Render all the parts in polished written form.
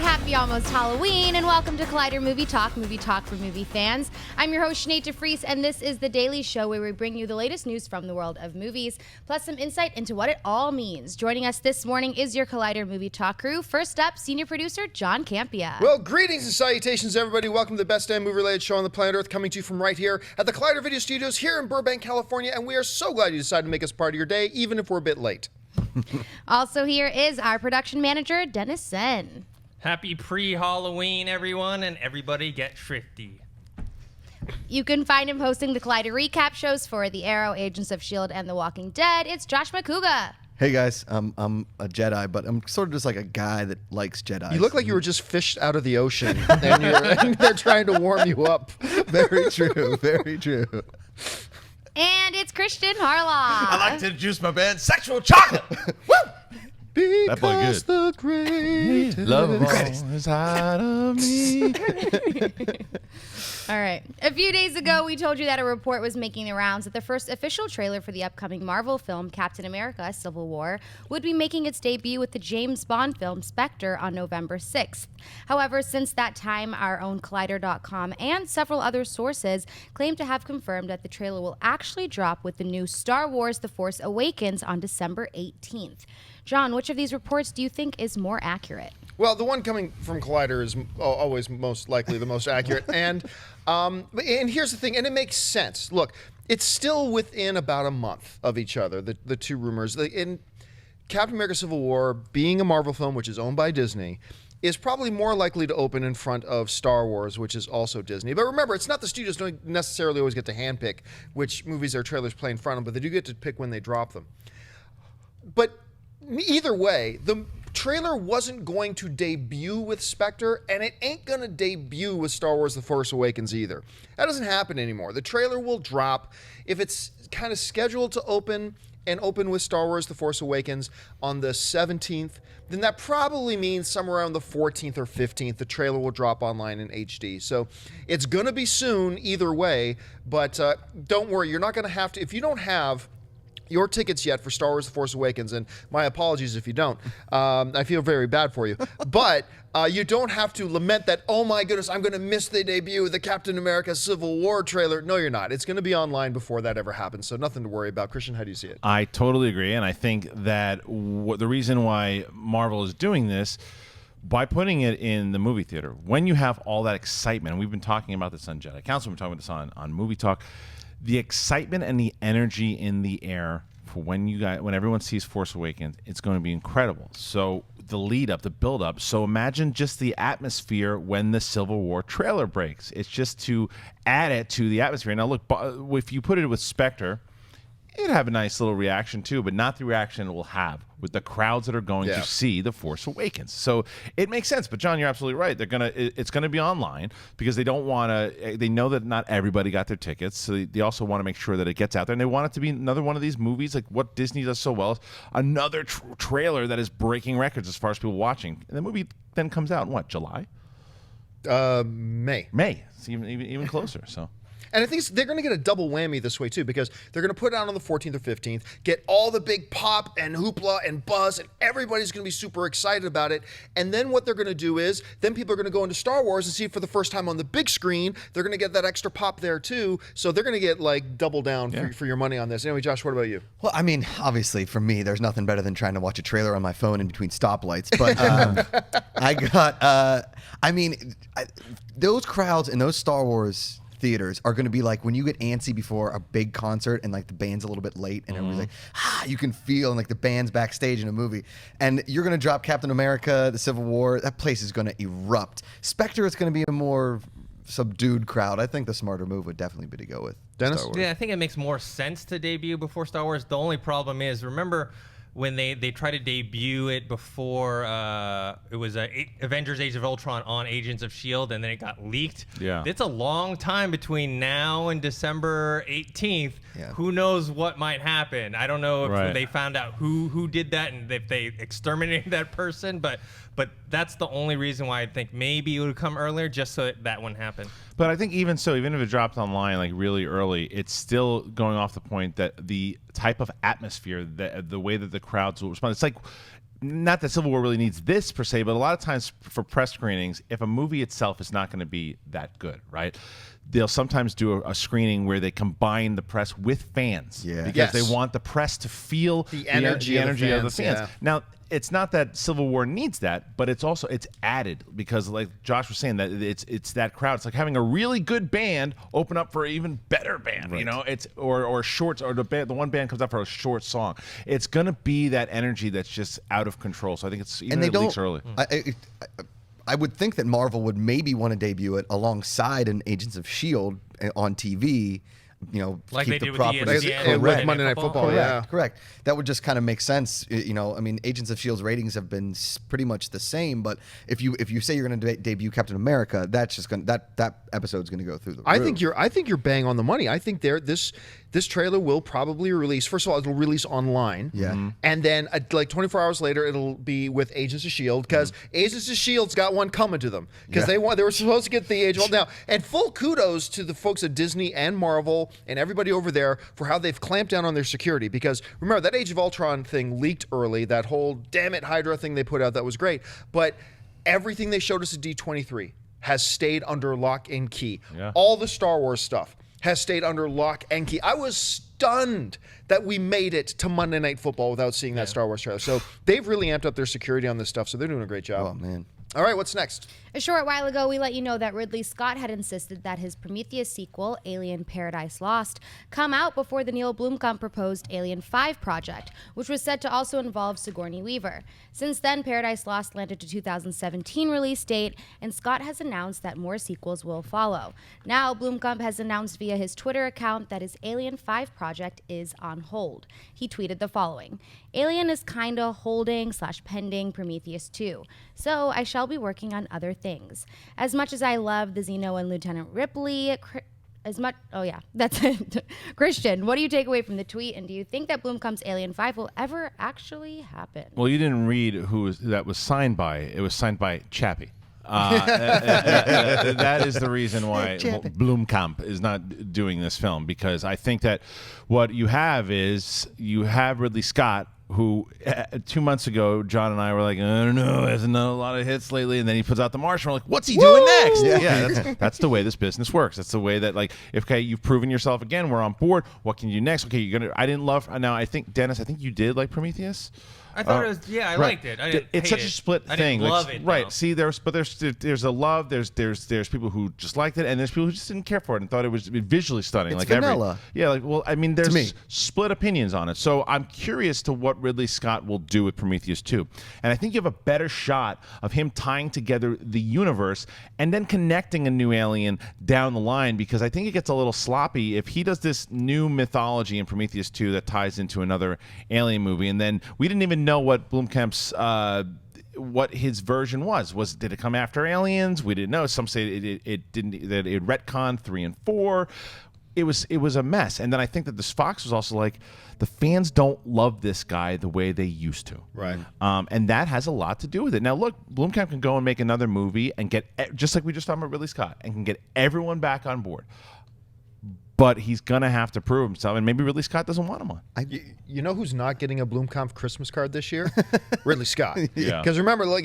Happy almost Halloween, and welcome to Collider Movie Talk for movie fans. I'm your host, Sinead DeFries, and this is the daily show where we bring you the latest news from the world of movies, plus some insight into what it all means. Joining us this morning is your Collider Movie Talk crew. First up, senior producer John Campia. Well, greetings and salutations, everybody. Welcome to the best damn movie-related show on the planet Earth, coming to you from right here at the Collider Video Studios here in Burbank, California, and we are so glad you decided to make us part of your day, even if we're a bit late. Also here is our production manager, Dennis Sen. Happy pre-Halloween, everyone, and everybody get thrifty. You can find him hosting the Collider recap shows for The Arrow, Agents of S.H.I.E.L.D., and The Walking Dead. It's Josh McCouga. Hey guys, I'm a Jedi, but I'm sort of just like a guy that likes Jedi. You look like you were just fished out of the ocean, and they're trying to warm you up. Very true, very true. And it's Christian Harloff. I like to introduce my band, Sexual Chocolate. Woo! Because the greatest Love of all is out of me. All right. A few days ago, we told you that a report was making the rounds that the first official trailer for the upcoming Marvel film, Captain America: Civil War, would be making its debut with the James Bond film SPECTRE on November 6th. However, since that time, our own Collider.com and several other sources claim to have confirmed that the trailer will actually drop with the new Star Wars: The Force Awakens on December 18th. John, which of these reports do you think is more accurate? Well, the one coming from Collider is always most likely the most accurate. And here's the thing, and it makes sense. Look, it's still within about a month of each other, the two rumors. In Captain America Civil War, being a Marvel film, which is owned by Disney, is probably more likely to open in front of Star Wars, which is also Disney. But remember, it's not the studios don't necessarily always get to handpick which movies their trailers play in front of, but they do get to pick when they drop them. But either way, the trailer wasn't going to debut with SPECTRE, and it ain't going to debut with Star Wars: The Force Awakens either. That doesn't happen anymore. The trailer will drop if it's kind of scheduled to open with Star Wars: The Force Awakens on the 17th, then that probably means somewhere around the 14th or 15th, the trailer will drop online in HD. So it's going to be soon either way, but don't worry, you're not going to have to, if you don't have your tickets yet for Star Wars: The Force Awakens, and my apologies if you don't. I feel very bad for you. But you don't have to lament that, oh my goodness, I'm going to miss the debut of the Captain America Civil War trailer. No, you're not. It's going to be online before that ever happens, so nothing to worry about. Christian, how do you see it? I totally agree, and I think that the reason why Marvel is doing this, by putting it in the movie theater, when you have all that excitement, and we've been talking about this on Jedi Council, we've been talking about this on Movie Talk, the excitement and the energy in the air for when everyone sees Force Awakens, it's going to be incredible. So the lead up, the build up. So imagine just the atmosphere when the Civil War trailer breaks. It's just to add it to the atmosphere. Now look, if you put it with SPECTRE, it'd have a nice little reaction too, but not the reaction it will have with the crowds that are going to see The Force Awakens. So it makes sense. But John, you're absolutely right. It's gonna be online because they don't want to. They know that not everybody got their tickets, so they also want to make sure that it gets out there. And they want it to be another one of these movies, like what Disney does so well, another trailer that is breaking records as far as people watching. And the movie then comes out in what, July? May. It's even closer. So. And I think they're going to get a double whammy this way, too, because they're going to put it out on the 14th or 15th, get all the big pop and hoopla and buzz, and everybody's going to be super excited about it. And then what they're going to do is, then people are going to go into Star Wars and see it for the first time on the big screen. They're going to get that extra pop there, too. So they're going to get, like, double down for your money on this. Anyway, Josh, what about you? Well, I mean, obviously, for me, there's nothing better than trying to watch a trailer on my phone in between stoplights. But those crowds in those Star Wars theaters are going to be like when you get antsy before a big concert and like the band's a little bit late and everybody's like, you can feel and like the band's backstage in a movie, and you're going to drop Captain America, the Civil War, that place is going to erupt. SPECTRE is going to be a more subdued crowd. I think the smarter move would definitely be to go with Dennis? Star Wars. Yeah, I think it makes more sense to debut before Star Wars. The only problem is, remember when they tried to debut it before it was Avengers Age of Ultron on Agents of S.H.I.E.L.D. and then it got leaked. Yeah. It's a long time between now and December 18th. Yeah. Who knows what might happen? I don't know if they found out who did that and if they exterminated that person, but that's the only reason why I think maybe it would come earlier, just so that wouldn't happen. But I think even so, even if it dropped online like really early, it's still going off the point that the type of atmosphere, the way that the crowds will respond. It's like not that Civil War really needs this per se, but a lot of times for press screenings, if a movie itself is not going to be that good, right? They'll sometimes do a screening where they combine the press with fans, because they want the press to feel the energy of the fans. Yeah. Now, it's not that Civil War needs that, but it's added because, like Josh was saying, that it's that crowd. It's like having a really good band open up for an even better band, you know. It's or shorts, or the one band comes up for a short song. It's gonna be that energy that's just out of control. So I think it's even if it leaks early. I would think that Marvel would maybe want to debut it alongside an Agents of S.H.I.E.L.D. on TV. You know, like keep they the do property. with ESPN with Monday Night Football. Correct. That would just kind of make sense. You know, I mean, Agents of S.H.I.E.L.D.'s ratings have been pretty much the same. But if you say you're going to debut Captain America, that's just going that episode's going to go through the roof. I think you're bang on the money. I think this trailer will probably release. First of all, it'll release online. Yeah. And then like 24 hours later, it'll be with Agents of S.H.I.E.L.D. because Agents of S.H.I.E.L.D.'s got one coming to them because they were supposed to get the Age of Ultron now. And full kudos to the folks at Disney and Marvel and everybody over there for how they've clamped down on their security, because remember that Age of Ultron thing leaked early. That whole damn it Hydra thing they put out, that was great, but everything they showed us at D23 has stayed under lock and key. Yeah. All the Star Wars stuff has stayed under lock and key. I was stunned that we made it to Monday Night Football without seeing that Star Wars trailer. So they've really amped up their security on this stuff, so they're doing a great job. Oh man. All right, what's next? A short while ago, we let you know that Ridley Scott had insisted that his Prometheus sequel, Alien Paradise Lost, come out before the Neil Blomkamp proposed Alien 5 project, which was said to also involve Sigourney Weaver. Since then, Paradise Lost landed to 2017 release date, and Scott has announced that more sequels will follow. Now, Blomkamp has announced via his Twitter account that his Alien 5 project is on hold. He tweeted the following: Alien is kinda holding/pending Prometheus 2, so I shall be working on other things. As much as I love the Xeno and Lieutenant Ripley, that's it. Christian, what do you take away from the tweet, and do you think that Blomkamp's Alien 5 will ever actually happen? Well, you didn't read that was signed by. It was signed by Chappie. That is the reason why Blomkamp is not doing this film, because I think that what you have is Ridley Scott, who 2 months ago, John and I were like, I don't know, hasn't done a lot of hits lately, and then he puts out The Martian. We're like, what's he doing next? Yeah, that's the way this business works. That's the way that, like, okay, you've proven yourself again, we're on board. What can you do next? Okay, I didn't love. Now I think Dennis, I think you did like Prometheus. I thought it was, I liked it. I didn't it's hate such it. a split I thing. didn't love it. Right. No. See, there's a love. There's people who just liked it, and there's people who just didn't care for it and thought it was visually stunning. It's like vanilla. I mean, there's To me. split opinions on it. So I'm curious to what Ridley Scott will do with Prometheus 2. And I think you have a better shot of him tying together the universe and then connecting a new alien down the line, because I think it gets a little sloppy if he does this new mythology in Prometheus 2 that ties into another alien movie, and then we didn't even know what Blomkamp's what his version was. Did it come after Aliens? We didn't know. Some say it didn't. That it retconned 3 and 4. It was a mess. And then I think that this Fox was also like, the fans don't love this guy the way they used to. Right. And that has a lot to do with it. Now, look, Blomkamp can go and make another movie and get, just like we just talked about Ridley Scott, and can get everyone back on board. But he's going to have to prove himself, and maybe Ridley Scott doesn't want him on. You know who's not getting a Blomkamp Christmas card this year? Ridley Scott. Yeah. Because remember, like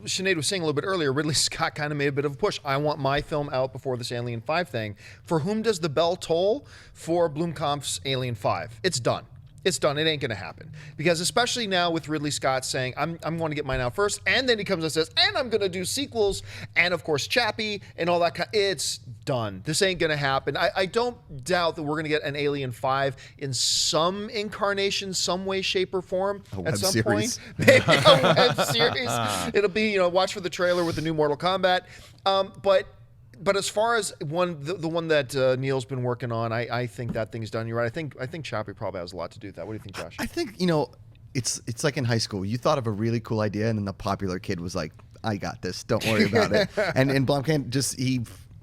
Sinead was saying a little bit earlier, Ridley Scott kind of made a bit of a push. I want my film out before this Alien 5 thing. For whom does the bell toll? For Blomkamp's Alien 5. It's done. It's done. It ain't going to happen. Because especially now with Ridley Scott saying, I'm going to get mine out first, and then he comes and says, and I'm going to do sequels, and of course Chappie, and all that. It's done. This ain't going to happen. I don't doubt that we're going to get an Alien 5 in some incarnation, some way, shape, or form at some series. point. Maybe a web series. It'll be, watch for the trailer with the new Mortal Kombat. But as far as the one that Neil's been working on, I think that thing's done. You're right. I think Chappie probably has a lot to do with that. What do you think, Josh? I think, it's like in high school. You thought of a really cool idea, and then the popular kid was like, I got this. Don't worry about it. And Blomkamp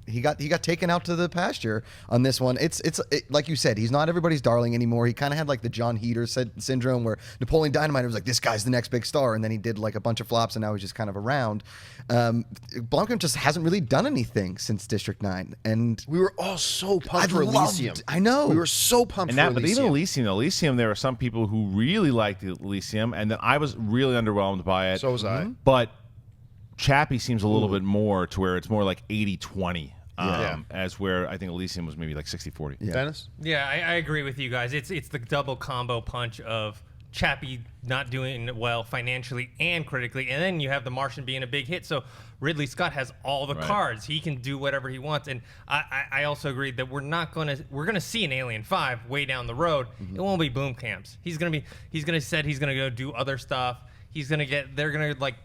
he got taken out to the pasture on this one. It's like you said, he's not everybody's darling anymore. He kind of had like the John Heater syndrome where Napoleon Dynamite was like, this guy's the next big star, and then he did like a bunch of flops, and now he's just kind of around. Blomkamp just hasn't really done anything since District 9, and we were all so pumped for Elysium. I know. We were so pumped for But even Elysium, there are some people who really liked Elysium, and then I was really underwhelmed by it. So was I. But Chappie seems a little bit more to where it's more like 80-20. As where I think Elysium was maybe like 60-40. Yeah. Dennis? Yeah, I agree with you guys. It's the double combo punch of Chappie not doing well financially and critically, and then you have The Martian being a big hit. So Ridley Scott has all the cards. He can do whatever he wants. And I also agree that we're gonna see an Alien 5 way down the road. It won't be boom camps. He's gonna go do other stuff. They're gonna like,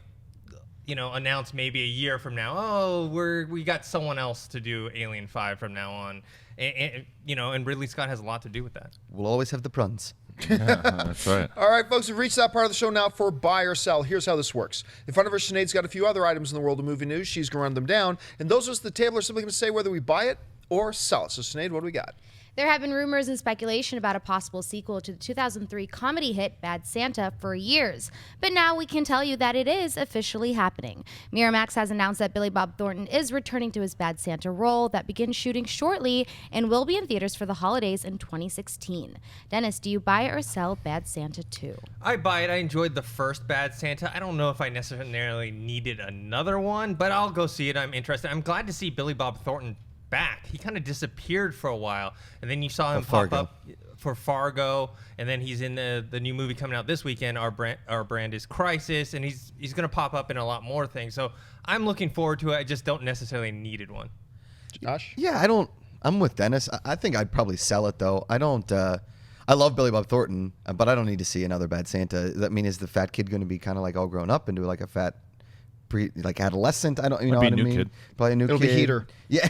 announce maybe a year from now, we got someone else to do Alien 5 from now on. And Ridley Scott has a lot to do with that. we'll always have the pruns. That's right. All right, folks, we've reached that part of the show now for buy or sell. Here's how this works. In front of her, Sinead's got a few other items in the world of movie news. She's going to run them down. And those of us at the table are simply going to say whether we buy it or sell it. So, Sinead, what do we got? There have been rumors and speculation about a possible sequel to the 2003 comedy hit Bad Santa for years, but now we can tell you that it is officially happening. Miramax has announced that Billy Bob Thornton is returning to his Bad Santa role that begins shooting shortly and will be in theaters for the holidays in 2016. Dennis, do you buy or sell Bad Santa 2? I buy it. I enjoyed the first Bad Santa. I don't know if I necessarily needed another one, but I'll go see it. I'm interested. I'm glad to see Billy Bob Thornton back. He kind of disappeared for a while, and then you saw him pop up for Fargo, and then he's in the new movie coming out this weekend, Our Brand is Crisis, and he's going to pop up in a lot more things. So I'm looking forward to it. I just don't necessarily needed one. Josh? Yeah, I'm with Dennis. I think I'd probably sell it though. I love Billy Bob Thornton, but I don't need to see another Bad Santa. Is the fat kid going to be kind of like all grown up into like a fat adolescent? I don't, know what I mean. Kid. Probably a new kid. It'll be Heater. Yeah,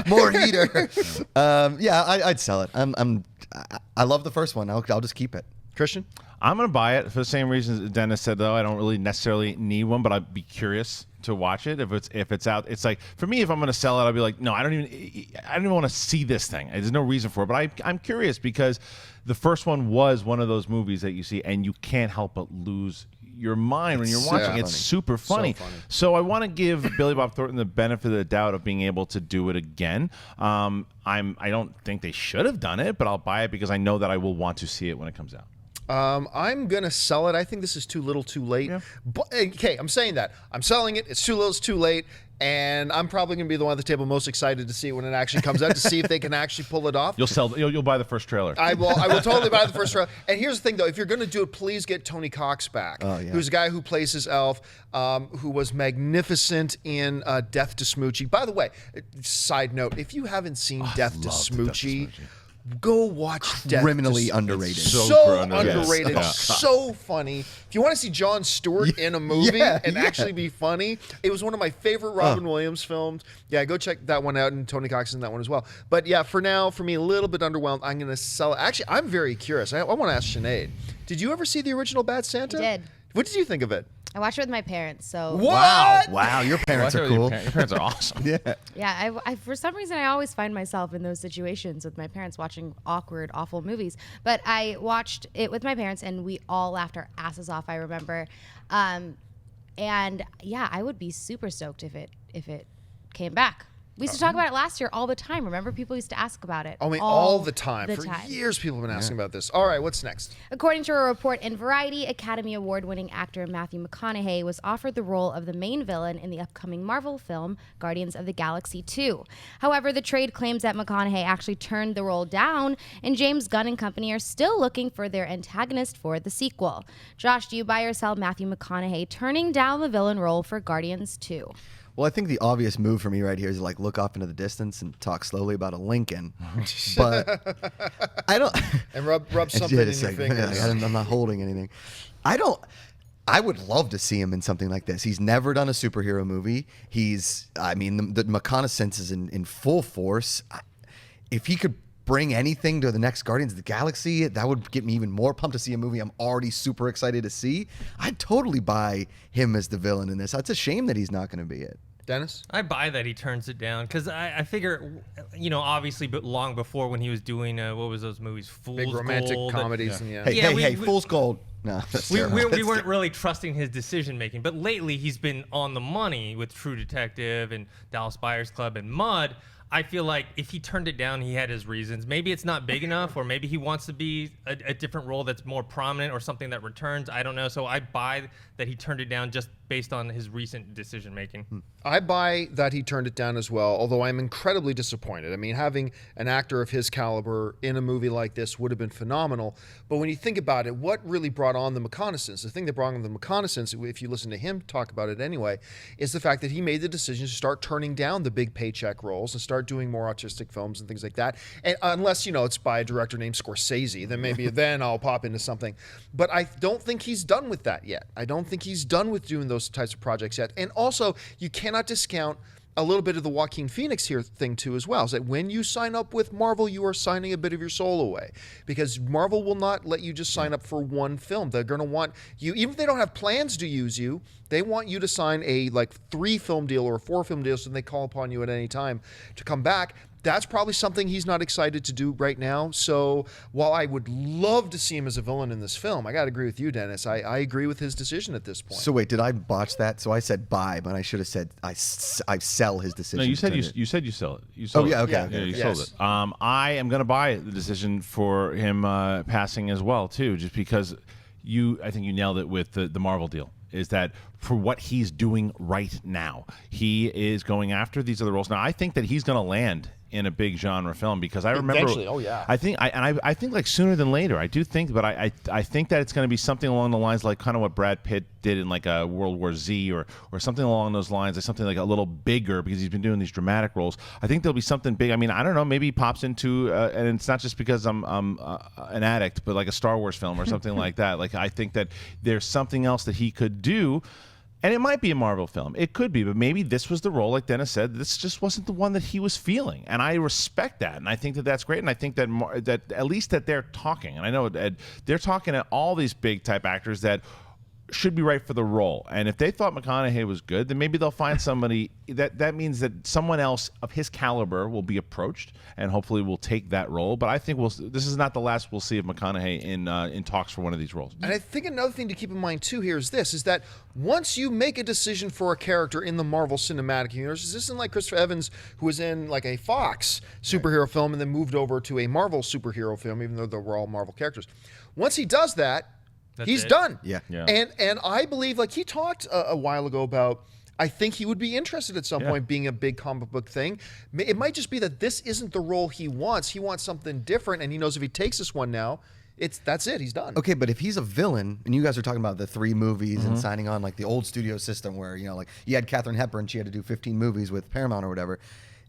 more Heater. I'd sell it. I love the first one. I'll just keep it. Christian? I'm going to buy it for the same reasons Dennis said, though. I don't really necessarily need one, but I'd be curious to watch it if it's out. It's like, for me, if I'm going to sell it, I'll be like, no, I don't even want to see this thing. There's no reason for it. But I'm curious because the first one was one of those movies that you see and you can't help but lose your mind when you're watching. It's super funny. So I want to give Billy Bob Thornton the benefit of the doubt of being able to do it again. I don't think they should have done it, but I'll buy it because I know that I will want to see it when it comes out. I'm going to sell it. I think this is too little too late. Yeah. But, okay, I'm saying that. I'm selling it. It's too little, it's too late. And I'm probably going to be the one at the table most excited to see it when it actually comes out, to see if they can actually pull it off. You'll buy the first trailer. I will totally buy the first trailer. And here's the thing, though. If you're going to do it, please get Tony Cox back, who's a guy who plays his elf, who was magnificent in Death to Smoochie. By the way, side note, if you haven't seen Death to Smoochie, go watch Death. Criminally underrated. So underrated. Yes. So funny. If you want to see Jon Stewart in a movie and actually be funny, it was one of my favorite Robin Williams films. Yeah, go check that one out, and Tony Cox is in that one as well. But yeah, for now, for me, a little bit underwhelmed. I'm going to sell it. Actually, I'm very curious. I want to ask Sinead, did you ever see the original Bad Santa? I did. What did you think of it? I watched it with my parents, so... What? Wow, your parents are cool. Your parents are awesome. Yeah, I for some reason, I always find myself in those situations with my parents watching awkward, awful movies. But I watched it with my parents, and we all laughed our asses off, I remember. And yeah, I would be super stoked if it came back. We used to talk about it last year all the time. Remember, people used to ask about it. I mean, all the time. For years, people have been asking about this. All right, what's next? According to a report in Variety, Academy Award-winning actor Matthew McConaughey was offered the role of the main villain in the upcoming Marvel film, Guardians of the Galaxy 2. However, the trade claims that McConaughey actually turned the role down, and James Gunn and company are still looking for their antagonist for the sequel. Josh, do you buy or sell Matthew McConaughey turning down the villain role for Guardians 2? Well, I think the obvious move for me right here is to like look off into the distance and talk slowly about a Lincoln. But I don't. And rub something in your fingers. I'm not holding anything. I would love to see him in something like this. He's never done a superhero movie. The McConaissance is in full force. If he could bring anything to the next Guardians of the Galaxy, that would get me even more pumped to see a movie I'm already super excited to see. I'd totally buy him as the villain in this. It's a shame that he's not going to be it. Dennis? I buy that he turns it down because I figure, obviously, but long before when he was doing what was those movies, Fool's Big romantic Gold, comedies. Hey, Fool's Gold. No, that's we terrible. weren't really trusting his decision making, but lately he's been on the money with True Detective and Dallas Buyers Club and Mud. I feel like if he turned it down, he had his reasons. Maybe it's not big enough, or maybe he wants to be a different role that's more prominent or something that returns. I don't know. So I buy that he turned it down just based on his recent decision making. I buy that he turned it down as well, although I'm incredibly disappointed. I mean, having an actor of his caliber in a movie like this would have been phenomenal. But when you think about it, what really brought on the McConaughey? The thing that brought on the McConaughey, if you listen to him talk about it anyway, is the fact that he made the decision to start turning down the big paycheck roles and start doing more artistic films and things like that. And unless, it's by a director named Scorsese, then maybe then I'll pop into something. But I don't think he's done with that yet. I don't think he's done with doing those types of projects yet. And also, you cannot discount a little bit of the Joaquin Phoenix here thing too as well. Is that when you sign up with Marvel, you are signing a bit of your soul away, because Marvel will not let you just sign up for one film. They're going to want you, even if they don't have plans to use you, they want you to sign a 3-film deal or a 4-film deal, so they call upon you at any time to come back. That's probably something he's not excited to do right now. So while I would love to see him as a villain in this film, I got to agree with you, Dennis. I agree with his decision at this point. So wait, did I botch that? So I said buy, but I should have said I sell his decision. No, you said you sell it. You sold yeah, it. okay. Yeah, you Yes. sold it. I am going to buy the decision for him passing as well too, just because I think you nailed it with the Marvel deal. Is that for what he's doing right now, he is going after these other roles. Now, I think that he's going to land in a big genre film, because I remember. Eventually, oh yeah. I think like sooner than later. I do think, but I think that it's going to be something along the lines like kind of what Brad Pitt did in like a World War Z or something along those lines, like something like a little bigger, because he's been doing these dramatic roles. I think there'll be something big. I mean, I don't know. Maybe he pops into, and it's not just because I'm an addict, but like a Star Wars film or something like that. Like I think that there's something else that he could do. And it might be a Marvel film. It could be, but maybe this was the role, like Dennis said. This just wasn't the one that he was feeling, and I respect that, and I think that that's great. And I think that that at least that they're talking, and I know they're talking to all these big type actors that should be right for the role. And if they thought McConaughey was good, then maybe they'll find somebody that means that someone else of his caliber will be approached and hopefully will take that role. But I think this is not the last we'll see of McConaughey in talks for one of these roles. And I think another thing to keep in mind too here is that once you make a decision for a character in the Marvel Cinematic Universe, this isn't like Christopher Evans, who was in like a Fox superhero film and then moved over to a Marvel superhero film, even though they were all Marvel characters. Once he does that, he's done. Yeah. And I believe, like he talked a while ago about, I think he would be interested at some point being a big comic book thing. It might just be that this isn't the role he wants. He wants something different, and he knows if he takes this one now, that's it. He's done. Okay, but if he's a villain, and you guys are talking about the 3 movies and signing on like the old studio system where, like you had Katharine Hepburn, she had to do 15 movies with Paramount or whatever.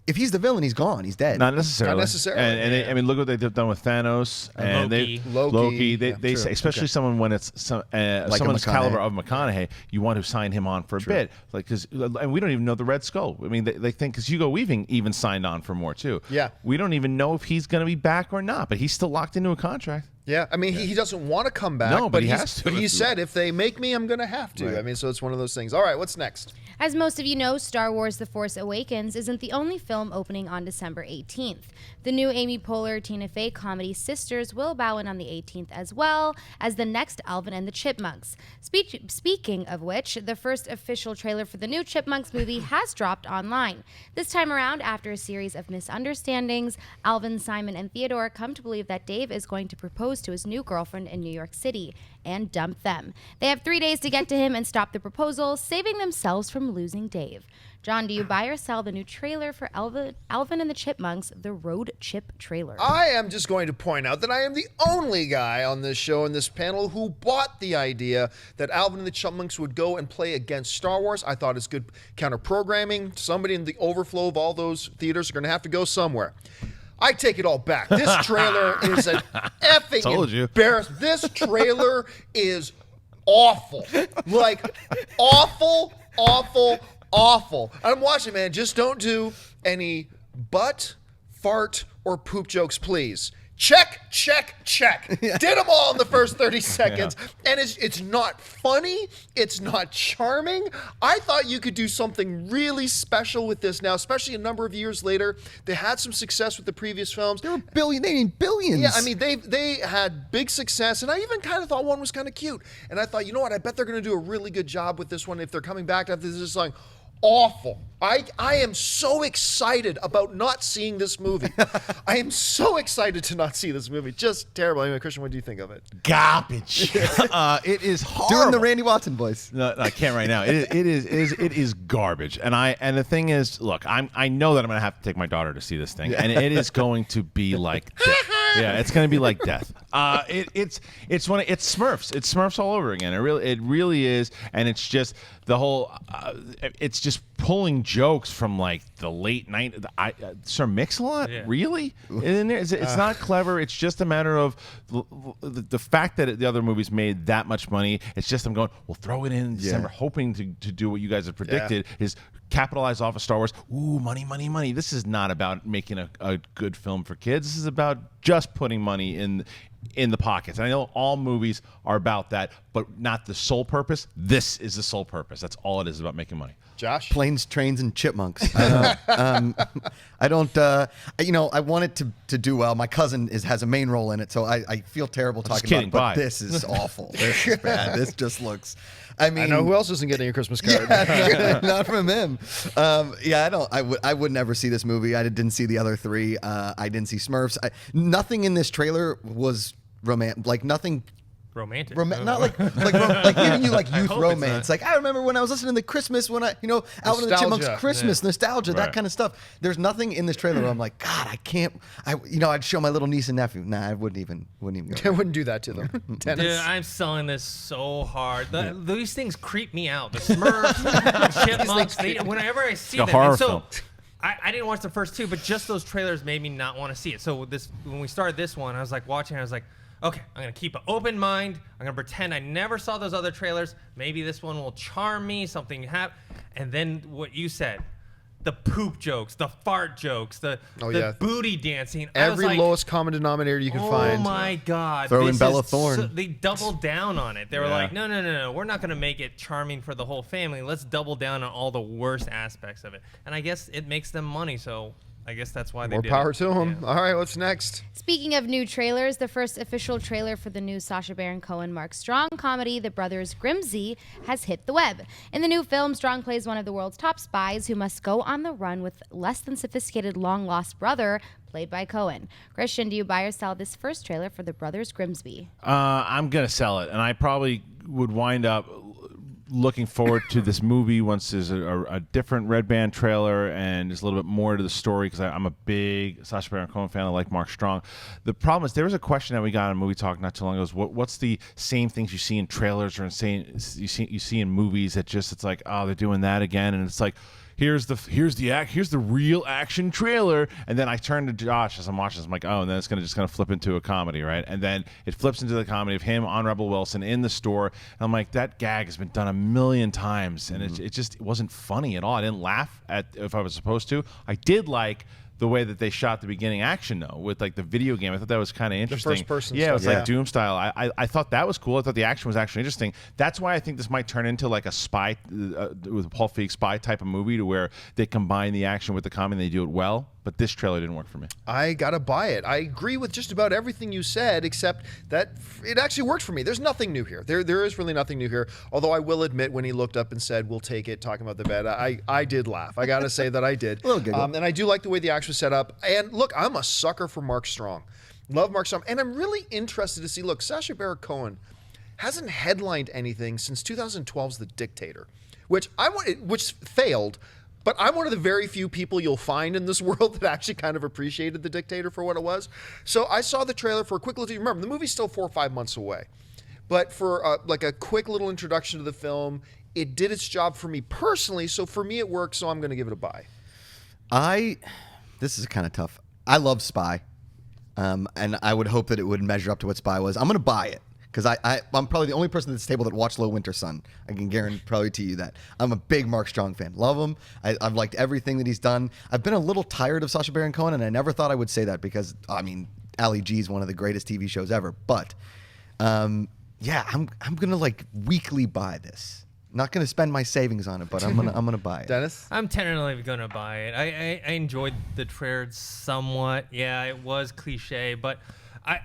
If he's the villain, he's gone. He's dead. Not necessarily. Not necessarily. And I mean, look what they've done with Thanos and Loki. They say, especially someone when it's someone's caliber of McConaughey, you want to sign him on for a bit, and we don't even know the Red Skull. I mean, they think because Hugo Weaving even signed on for more too. Yeah. We don't even know if he's going to be back or not, but he's still locked into a contract. Yeah, I mean, he doesn't want to come back. No, but he has to. But he said, if they make me, I'm going to have to. Right. I mean, so it's one of those things. All right, what's next? As most of you know, Star Wars The Force Awakens isn't the only film opening on December 18th. The new Amy Poehler, Tina Fey comedy Sisters will bow in on the 18th, as well as the next Alvin and the Chipmunks. Speaking of which, the first official trailer for the new Chipmunks movie has dropped online. This time around, after a series of misunderstandings, Alvin, Simon, and Theodore come to believe that Dave is going to propose to his new girlfriend in New York City and dump them. They have 3 days to get to him and stop the proposal, saving themselves from losing Dave. John, do you buy or sell the new trailer for Alvin and the Chipmunks, the Road Chip trailer? I am just going to point out that I am the only guy on this show and this panel who bought the idea that Alvin and the Chipmunks would go and play against Star Wars. I thought it's good counter-programming. Somebody in the overflow of all those theaters are going to have to go somewhere. I take it all back. This trailer is an effing embarrassment. This trailer is awful. Like, awful, awful, awful. I'm watching, man. Just don't do any butt, fart, or poop jokes, please. Check, check, check. Did them all in the first 30 seconds. And it's not funny. It's not charming. I thought you could do something really special with this now, especially a number of years later. They had some success with the previous films. They made billions. Yeah, I mean, they had big success, and I even kind of thought one was kind of cute. And I thought, you know what? I bet they're going to do a really good job with this one if they're coming back after this. Is like awful. I am so excited about not seeing this movie. I am so excited to not see this movie. Just terrible. Anyway, Christian, what do you think of it? Garbage. It is horrible. Doing the Randy Watson voice. No, I can't right now. It is garbage. And the thing is, look, I know that I'm gonna have to take my daughter to see this thing, and it is going to be like death. Yeah, it's gonna be like death. It's Smurfs. It's Smurfs all over again. It really is, and it's just the whole. It's just pulling jokes from like the late night. Sir Mix-a-Lot, really? In there, it's not clever. It's just a matter of the fact that the other movies made that much money. It's just I'm going, we'll throw it in December, hoping to do what you guys have predicted is capitalize off of Star Wars. Ooh, money, money, money. This is not about making a good film for kids. This is about just putting money in the pockets. And I know all movies are about that, but not the sole purpose. This is the sole purpose. That's all it is, about making money. Josh? Planes, Trains, and Chipmunks. I don't. I want it to do well. My cousin has a main role in it, so I feel terrible talking about it. But this is awful. This is bad. This just looks. I mean, I know who else isn't getting a Christmas card. Not from him. I don't. I would never see this movie. I didn't see the other three. I didn't see Smurfs. Nothing in this trailer was romantic. Like nothing. Romantic. Not like giving you like youth romance. Like I remember when I was listening to Christmas when Alvin and the Chipmunks Christmas nostalgia, that kind of stuff. There's nothing in this trailer where I'm like, God, I can't. I'd show my little niece and nephew. Nah, I wouldn't even go. I wouldn't do that to them. Dude, I'm selling this so hard. These things creep me out. The Smurfs, the Chipmunks. Whenever I see them, horror film. I didn't watch the first two, but just those trailers made me not want to see it. So when we started this one, I was like watching. I was like, okay, I'm going to keep an open mind. I'm going to pretend I never saw those other trailers. Maybe this one will charm me, something happen. And then what you said, the poop jokes, the fart jokes, the booty dancing. Every lowest common denominator you can find. Oh, my God. Throw in Bella Thorne. They doubled down on it. They were like, no. We're not going to make it charming for the whole family. Let's double down on all the worst aspects of it. And I guess it makes them money, so I guess that's why they did it. More power to them. All right, what's next? Speaking of new trailers, the first official trailer for the new Sacha Baron Cohen, Mark Strong comedy, The Brothers Grimm, has hit the web. In the new film, Strong plays one of the world's top spies who must go on the run with less than sophisticated long-lost brother, played by Cohen. Christian, do you buy or sell this first trailer for The Brothers Grimsby? I'm going to sell it, and I probably would wind up looking forward to this movie once there's a different Red Band trailer and there's a little bit more to the story, because I'm a big Sacha Baron Cohen fan. I like Mark Strong. The problem is there was a question that we got on Movie Talk not too long ago. Is what's the same things you see in trailers or you see in movies that just it's like, oh, they're doing that again, and it's like, here's the real action trailer, and then I turn to Josh as I'm watching this. I'm like, oh, and then it's gonna flip into a comedy, right? And then it flips into the comedy of him on Rebel Wilson in the store, and I'm like, that gag has been done a million times, and it wasn't funny at all. I didn't laugh at if I was supposed to. I did like the way that they shot the beginning action, though, with like the video game. I thought that was kind of interesting. The first person stuff. Yeah, it was like Doom style. I thought that was cool. I thought the action was actually interesting. That's why I think this might turn into like a spy, with a Paul Feig spy type of movie, to where they combine the action with the comedy and they do it well. But this trailer didn't work for me. I gotta buy it. I agree with just about everything you said, except that it actually worked for me. There's nothing new here. There is really nothing new here. Although I will admit, when he looked up and said, "We'll take it," talking about the bed, I did laugh. I gotta say that I did. A little giggle. And I do like the way the action was set up. And look, I'm a sucker for Mark Strong. Love Mark Strong, and I'm really interested to see. Look, Sacha Baron Cohen hasn't headlined anything since 2012's The Dictator, which failed. But I'm one of the very few people you'll find in this world that actually kind of appreciated The Dictator for what it was. So I saw the trailer for a quick little. Remember, the movie's still 4 or 5 months away, but for like a quick little introduction to the film, it did its job for me personally. So for me, it worked. So I'm going to give it a buy. This is kind of tough. I love Spy, and I would hope that it would measure up to what Spy was. I'm going to buy it. Because I'm probably the only person at this table that watched Low Winter Sun. I can guarantee you that. I'm a big Mark Strong fan. Love him. I've liked everything that he's done. I've been a little tired of Sacha Baron Cohen, and I never thought I would say that because, I mean, Ali G is one of the greatest TV shows ever. But yeah, I'm gonna like weekly buy this. Not gonna spend my savings on it, but I'm gonna buy it. Dennis? I'm tentatively gonna buy it. I enjoyed the trailer somewhat. Yeah, it was cliche, but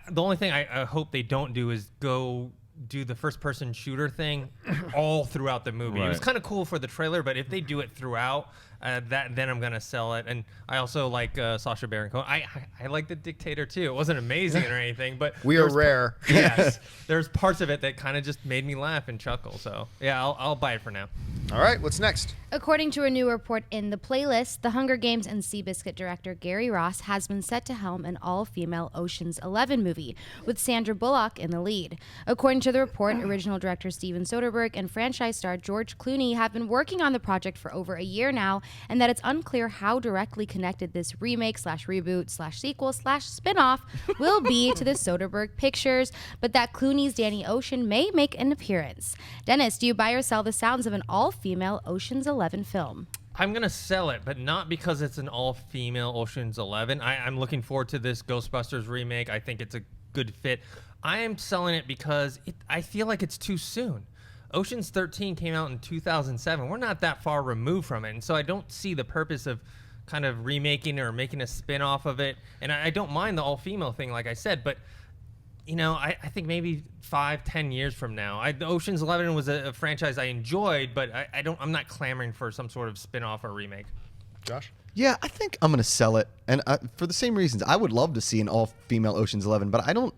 the only thing I hope they don't do is go do the first-person shooter thing all throughout the movie. It was kind of cool for the trailer, but if they do it throughout, then I'm gonna sell it. And I also like Sacha Baron Cohen. I like The Dictator too. It wasn't amazing or anything, but We are rare. Yes, there's parts of it that kind of just made me laugh and chuckle. So yeah, I'll buy it for now. All right, what's next? According to a new report in The Playlist, the Hunger Games and Seabiscuit director Gary Ross has been set to helm an all-female Ocean's 11 movie, with Sandra Bullock in the lead. According to the report, original director Steven Soderbergh and franchise star George Clooney have been working on the project for over a year now, and that it's unclear how directly connected this remake/reboot/sequel/spinoff will be to the Soderbergh pictures, but that Clooney's Danny Ocean may make an appearance. Dennis, do you buy or sell the sounds of an all-female Ocean's 11 film? I'm gonna sell it, but not because it's an all-female Ocean's 11. I'm looking forward to this Ghostbusters remake. I think it's a good fit. I am selling it because I feel like it's too soon. Ocean's 13 came out in 2007. We're not that far removed from it, and so I don't see the purpose of kind of remaking or making a spin-off of it. And I don't mind the all-female thing, like I said, but you know, I think maybe 5-10 years from now. Ocean's 11 was a franchise I enjoyed, but I'm not clamoring for some sort of spin-off or remake. Josh? Yeah, I think I'm gonna sell it, and for the same reasons. I would love to see an all-female Ocean's 11, but I don't.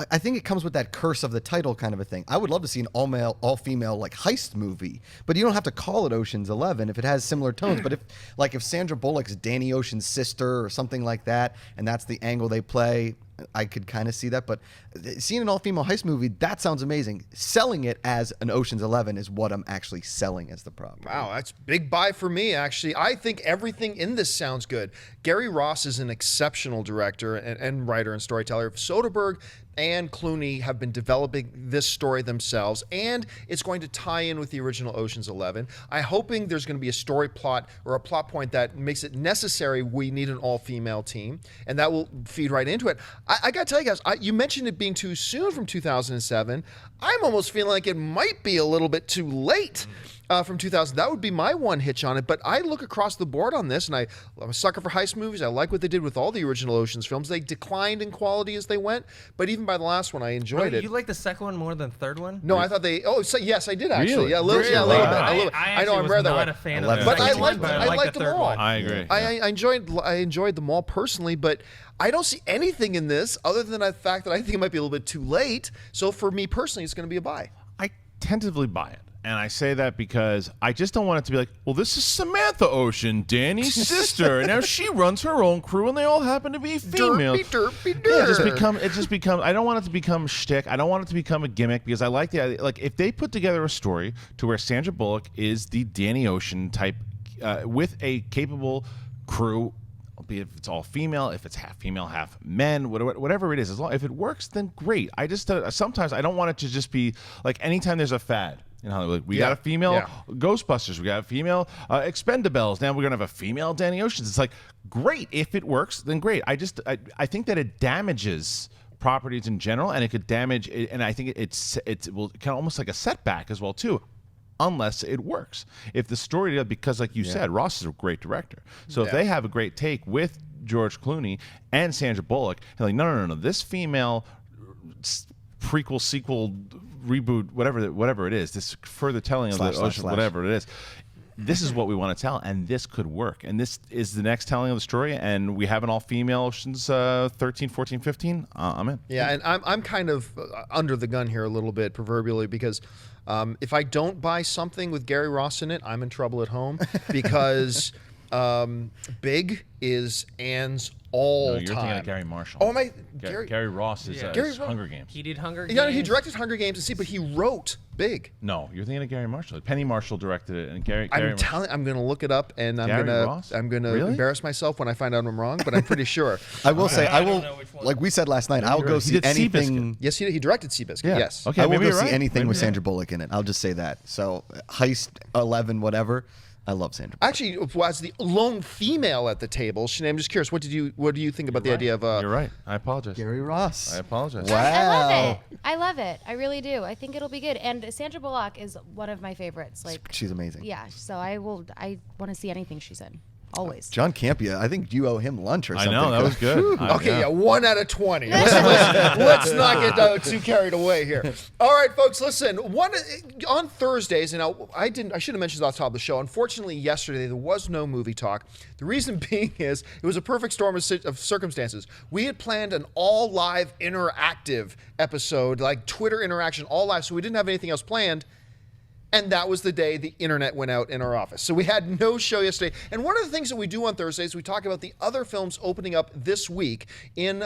I think it comes with that curse of the title kind of a thing. I would love to see an all-female like heist movie, but you don't have to call it Ocean's 11 if it has similar tones. But if Sandra Bullock's Danny Ocean's sister or something like that, and that's the angle they play, I could kind of see that. But seeing an all-female heist movie, that sounds amazing. Selling it as an Ocean's 11 is what I'm actually selling as the property. Wow, that's big buy for me, actually. I think everything in this sounds good. Gary Ross is an exceptional director and writer and storyteller. Soderbergh and Clooney have been developing this story themselves, and it's going to tie in with the original Ocean's 11. I'm hoping there's going to be a story plot or a plot point that makes it necessary we need an all-female team, and that will feed right into it. I got to tell you guys, you mentioned it being too soon from 2007. I'm almost feeling like it might be a little bit too late. From 2000. That would be my one hitch on it, but I look across the board on this, and I'm a sucker for heist movies. I like what they did with all the original Ocean's films. They declined in quality as they went, but even by the last one, I enjoyed it. You like the second one more than the third one? No, I thought they. Oh, so, yes, I did actually. Really? Yeah, a little, yeah, a little bit. A little bit. I know I'm rare that not way. a fan I of the love it. second But one, but I liked the them third all. one. I agree. I enjoyed them all personally, but I don't see anything in this other than the fact that I think it might be a little bit too late. So for me personally, it's going to be a buy. I tentatively buy it. And I say that because I just don't want it to be like, well, this is Samantha Ocean, Danny's sister, and now she runs her own crew, and they all happen to be female. Derpy. Yeah, it just become. I don't want it to become shtick. I don't want it to become a gimmick because I like the idea. Like if they put together a story to where Sandra Bullock is the Danny Ocean type, with a capable crew. If it's all female, if it's half female, half men, whatever it is, as long if it works, then great. I just sometimes I don't want it to just be like anytime there's a fad. You know, like we got a female Ghostbusters, we got a female Expendables. Now we're gonna have a female Danny Oceans. It's like great if it works, then great. I think that it damages properties in general, and it could damage it, and I think it will kind of almost like a setback as well too. Unless it works. If the story, because like you said, Ross is a great director. So if they have a great take with George Clooney and Sandra Bullock, and like, no, this female prequel, sequel, reboot, whatever it is, this further telling of the Ocean, whatever it is, this is what we want to tell, and this could work. And this is the next telling of the story, and we have an all-female Oceans 13, 14, 15. I'm in. Yeah, and I'm kind of under the gun here a little bit, proverbially, because if I don't buy something with Gary Ross in it, I'm in trouble at home because Big is Anne's all-time. You're thinking of Gary Marshall. Oh, am I? Gary Ross is Hunger Games. He did Hunger Games. Yeah, he directed Hunger Games, but he wrote Big. No, you're thinking of Gary Marshall. Penny Marshall directed it, and Gary. I'm going to look it up, and I'm going to Really? embarrass myself when I find out I'm wrong, but I'm pretty sure. I will say, I don't know which one. like we said last night, I'll go He see did anything. Yes, he directed Seabiscuit. Yeah. Yes. Okay, I will maybe go you're see right. anything Maybe with you're Sandra Bullock in it. I'll just say that. So Heist 11, whatever. I love Sandra. Actually, as the lone female at the table, Sinead, I'm just curious, what do you think about the idea of? You're right. I apologize. Gary Ross. I apologize. Wow. I love it. I love it. I really do. I think it'll be good. And Sandra Bullock is one of my favorites. Like, She's amazing. yeah. So I want to see anything she's in. Always. John Campea, I think you owe him lunch or I something. know, that was good. Okay, yeah, 1 out of 20. Let's not get too carried away here. All right, folks, listen. On Thursdays, and I should have mentioned this off the top of the show. Unfortunately, yesterday there was no movie talk. The reason being is it was a perfect storm of circumstances. We had planned an all live interactive episode, like Twitter interaction, all live, so we didn't have anything else planned. And that was the day the internet went out in our office. So we had no show yesterday. And one of the things that we do on Thursdays, we talk about the other films opening up this week in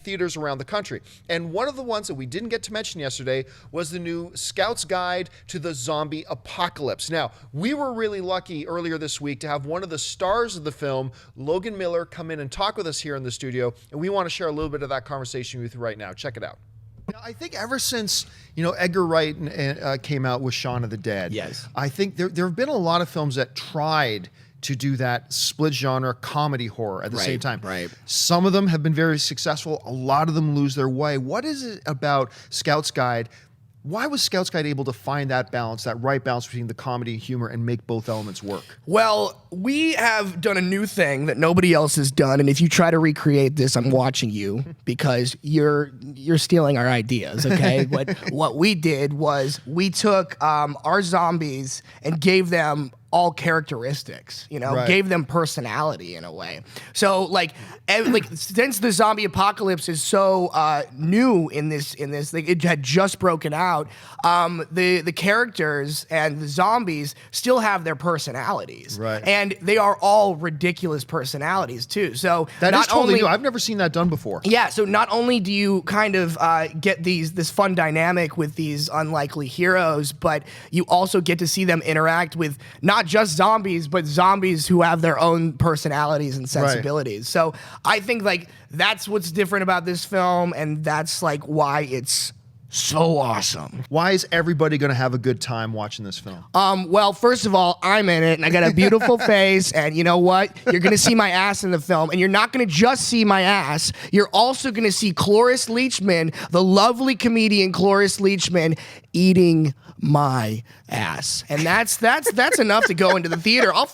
theaters around the country. And one of the ones that we didn't get to mention yesterday was the new Scout's Guide to the Zombie Apocalypse. Now, we were really lucky earlier this week to have one of the stars of the film, Logan Miller, come in and talk with us here in the studio. And we want to share a little bit of that conversation with you right now. Check it out. I think ever since Edgar Wright came out with Shaun of the Dead, yes, I think there have been a lot of films that tried to do that split genre comedy horror at the same time. Right. Some of them have been very successful. A lot of them lose their way. What is it about Scout's Guide? Why was Scout's Guide able to find that balance, that right balance between the comedy and humor, and make both elements work? Well, we have done a new thing that nobody else has done, and if you try to recreate this, I'm watching you because you're stealing our ideas. Okay, what we did was we took our zombies and gave them all characteristics, gave them personality in a way. So like since the zombie apocalypse is so new in this, it had just broken out. The characters and the zombies still have their personalities, right? And they are all ridiculous personalities too. So that is totally new. I've never seen that done before. Yeah. So not only do you kind of get this fun dynamic with these unlikely heroes, but you also get to see them interact with not just zombies, but zombies who have their own personalities and sensibilities. Right. So I think like that's what's different about this film, and that's like why it's so awesome. Why is everybody going to have a good time watching this film? Well, first of all, I'm in it, and I got a beautiful face, and you know what? You're going to see my ass in the film, and you're not going to just see my ass. You're also going to see Cloris Leachman, the lovely comedian Cloris Leachman, eating my ass, and that's enough to go into the theater. I'll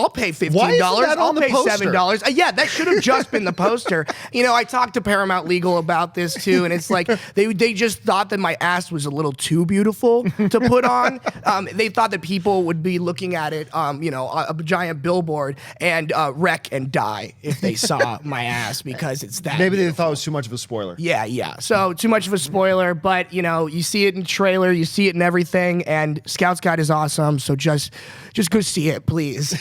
pay $15. Why isn't that I'll on the pay poster? $7. Yeah, that should have just been the poster. I talked to Paramount Legal about this too, and it's like they just thought that my ass was a little too beautiful to put on. They thought that people would be looking at it, a giant billboard, and wreck and die if they saw my ass because it's that. Maybe beautiful. they thought it was too much of a spoiler. Yeah. So too much of a spoiler, but you see it in the trailer, you see it in everything, and Scout's Guide is awesome. So just go see it, please.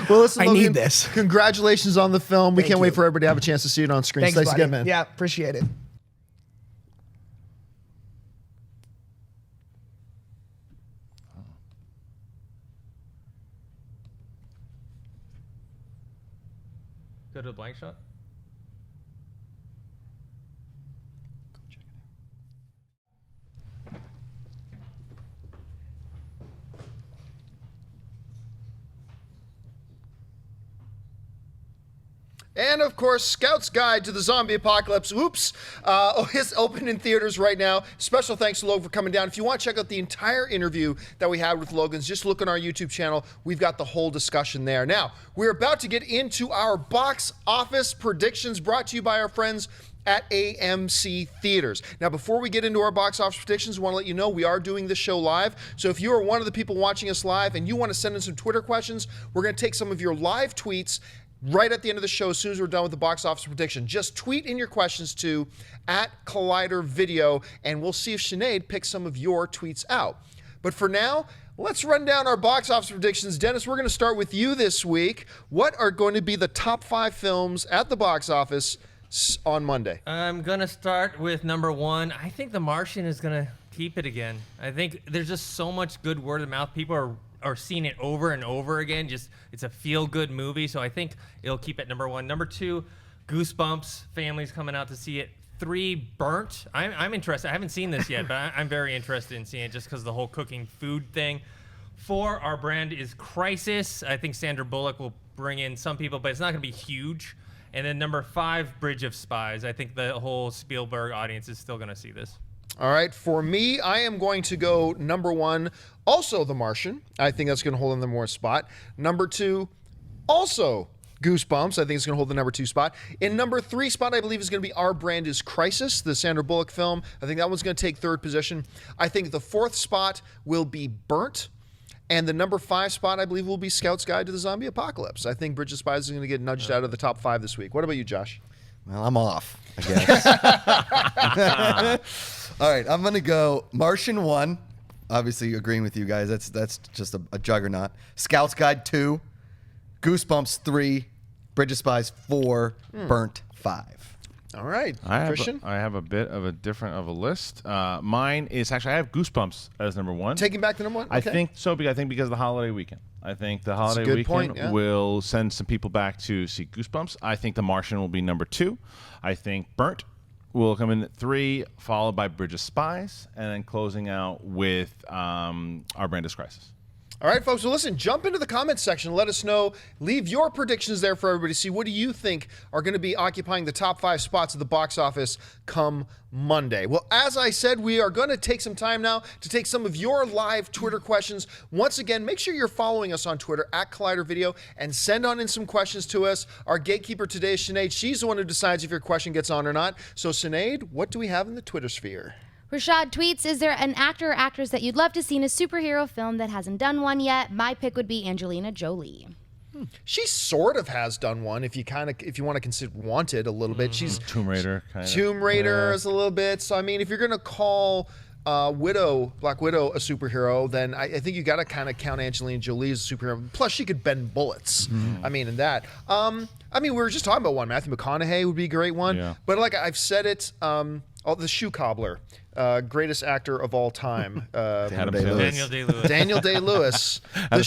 Well, listen, I Logan, need this. Congratulations on the film. We Thank can't you. wait for everybody to have a chance to see it on screen. Thanks, Thanks buddy. again, man. Yeah, appreciate it. Go to a blank shot. And of course, Scout's Guide to the Zombie Apocalypse. Is open in theaters right now. Special thanks to Logan for coming down. If you want to check out the entire interview that we had with Logan, just look on our YouTube channel. We've got the whole discussion there. Now, we're about to get into our box office predictions brought to you by our friends at AMC Theaters. Now, before we get into our box office predictions, I want to let you know we are doing this show live. So if you are one of the people watching us live and you want to send in some Twitter questions, we're going to take some of your live tweets right at the end of the show, as soon as we're done with the box office prediction. Just tweet in your questions to @ColliderVideo, and we'll see if Sinead picks some of your tweets out. But for now, let's run down our box office predictions. Dennis, we're going to start with you this week. What are going to be the top 5 films at the box office on Monday? I'm going to start with number 1. I think The Martian is going to keep it again. I think there's just so much good word of mouth. People are seeing it over and over again. Just it's a feel-good movie, so I think it'll keep it number 1. Number 2, Goosebumps. Families coming out to see it. 3, Burnt. I'm interested. I haven't seen this yet, but I'm very interested in seeing it just because of the whole cooking food thing. 4, our brand is Crisis. I think Sandra Bullock will bring in some people, but it's not going to be huge. And then number 5, Bridge of Spies. I think the whole Spielberg audience is still going to see this. All right, for me, I am going to go number 1, also The Martian. I think that's going to hold in the more spot. Number 2, also Goosebumps. I think it's going to hold the number 2 spot. In number 3 spot, I believe is going to be Our Brand is Crisis, the Sandra Bullock film. I think that one's going to take 3rd position. I think the 4th spot will be Burnt. And the number 5 spot, I believe, will be Scout's Guide to the Zombie Apocalypse. I think Bridge of Spies is going to get nudged out of the top 5 this week. What about you, Josh? Well, I'm off, I guess. All right, I'm going to go Martian 1. Obviously, agreeing with you guys. That's just a juggernaut. Scout's Guide 2. Goosebumps 3. Bridge of Spies 4. Burnt 5. All right, Christian? I have a bit of a different of a list. Mine is actually, I have Goosebumps as number 1. Taking back the number 1? Okay. I think so. I think because of the holiday weekend. I think the holiday good weekend point, yeah. will send some people back to see Goosebumps. I think The Martian will be number 2. I think Burnt will come in at 3, followed by Bridge of Spies, and then closing out with Our Brand is Crisis. All right, folks. Well, listen, jump into the comments section. Let us know. Leave your predictions there for everybody to see. What do you think are going to be occupying the top 5 spots of the box office come Monday? Well, as I said, we are going to take some time now to take some of your live Twitter questions. Once again, make sure you're following us on Twitter at Collider Video and send on in some questions to us. Our gatekeeper today is Sinead. She's the one who decides if your question gets on or not. So, Sinead, what do we have in the Twitter sphere? Rashad tweets, is there an actor or actress that you'd love to see in a superhero film that hasn't done one yet? My pick would be Angelina Jolie. She sort of has done one if you want to consider Wanted a little bit. She's Tomb Raider kind of. Tomb Raider is a little bit. So I mean, if you're gonna call Black Widow a superhero, then I think you got to kind of count Angelina Jolie as a superhero. Plus, she could bend bullets. I mean, in that. I mean, we were just talking about one. Matthew McConaughey would be a great one. Yeah. But like I've said it, the shoe cobbler, greatest actor of all time. Adam Day-Lewis. Daniel Day-Lewis. Daniel Day-Lewis.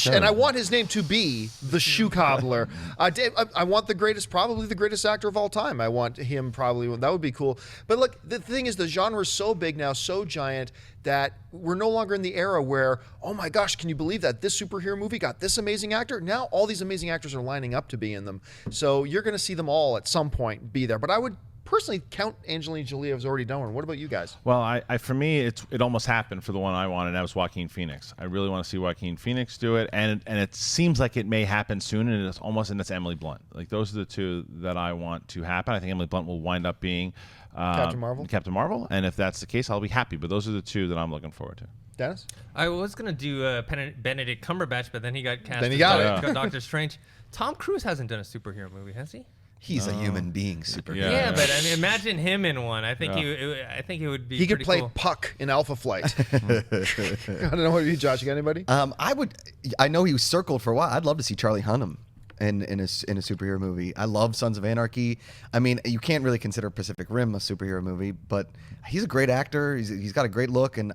And I want his name to be the shoe cobbler. I want probably the greatest actor of all time. I want him probably. That would be cool. But look, the thing is, the genre is so big now, so giant, that we're no longer in the era where, oh my gosh, can you believe that this superhero movie got this amazing actor? Now all these amazing actors are lining up to be in them. So you're going to see them all at some point be there. But I would personally count Angelina Jolie as already done one. What about you guys? Well, I for me, it almost happened for the one I wanted. That was Joaquin Phoenix. I really want to see Joaquin Phoenix do it, and it seems like it may happen soon. And it's Emily Blunt. Like those are the two that I want to happen. I think Emily Blunt will wind up being Captain Marvel, and if that's the case, I'll be happy. But those are the two that I'm looking forward to. Dennis? I was going to do Benedict Cumberbatch, but then he got cast Then he as got Doctor Strange. Tom Cruise hasn't done a superhero movie, has he? He's a human being superhero. Yeah, but I mean, imagine him in one. I think I think it would be. He could play cool. Puck in Alpha Flight. I don't know what you, Josh. You got anybody? I know he was circled for a while. I'd love to see Charlie Hunnam in a superhero movie. I love Sons of Anarchy. I mean, you can't really consider Pacific Rim a superhero movie, but he's a great actor. He's got a great look, and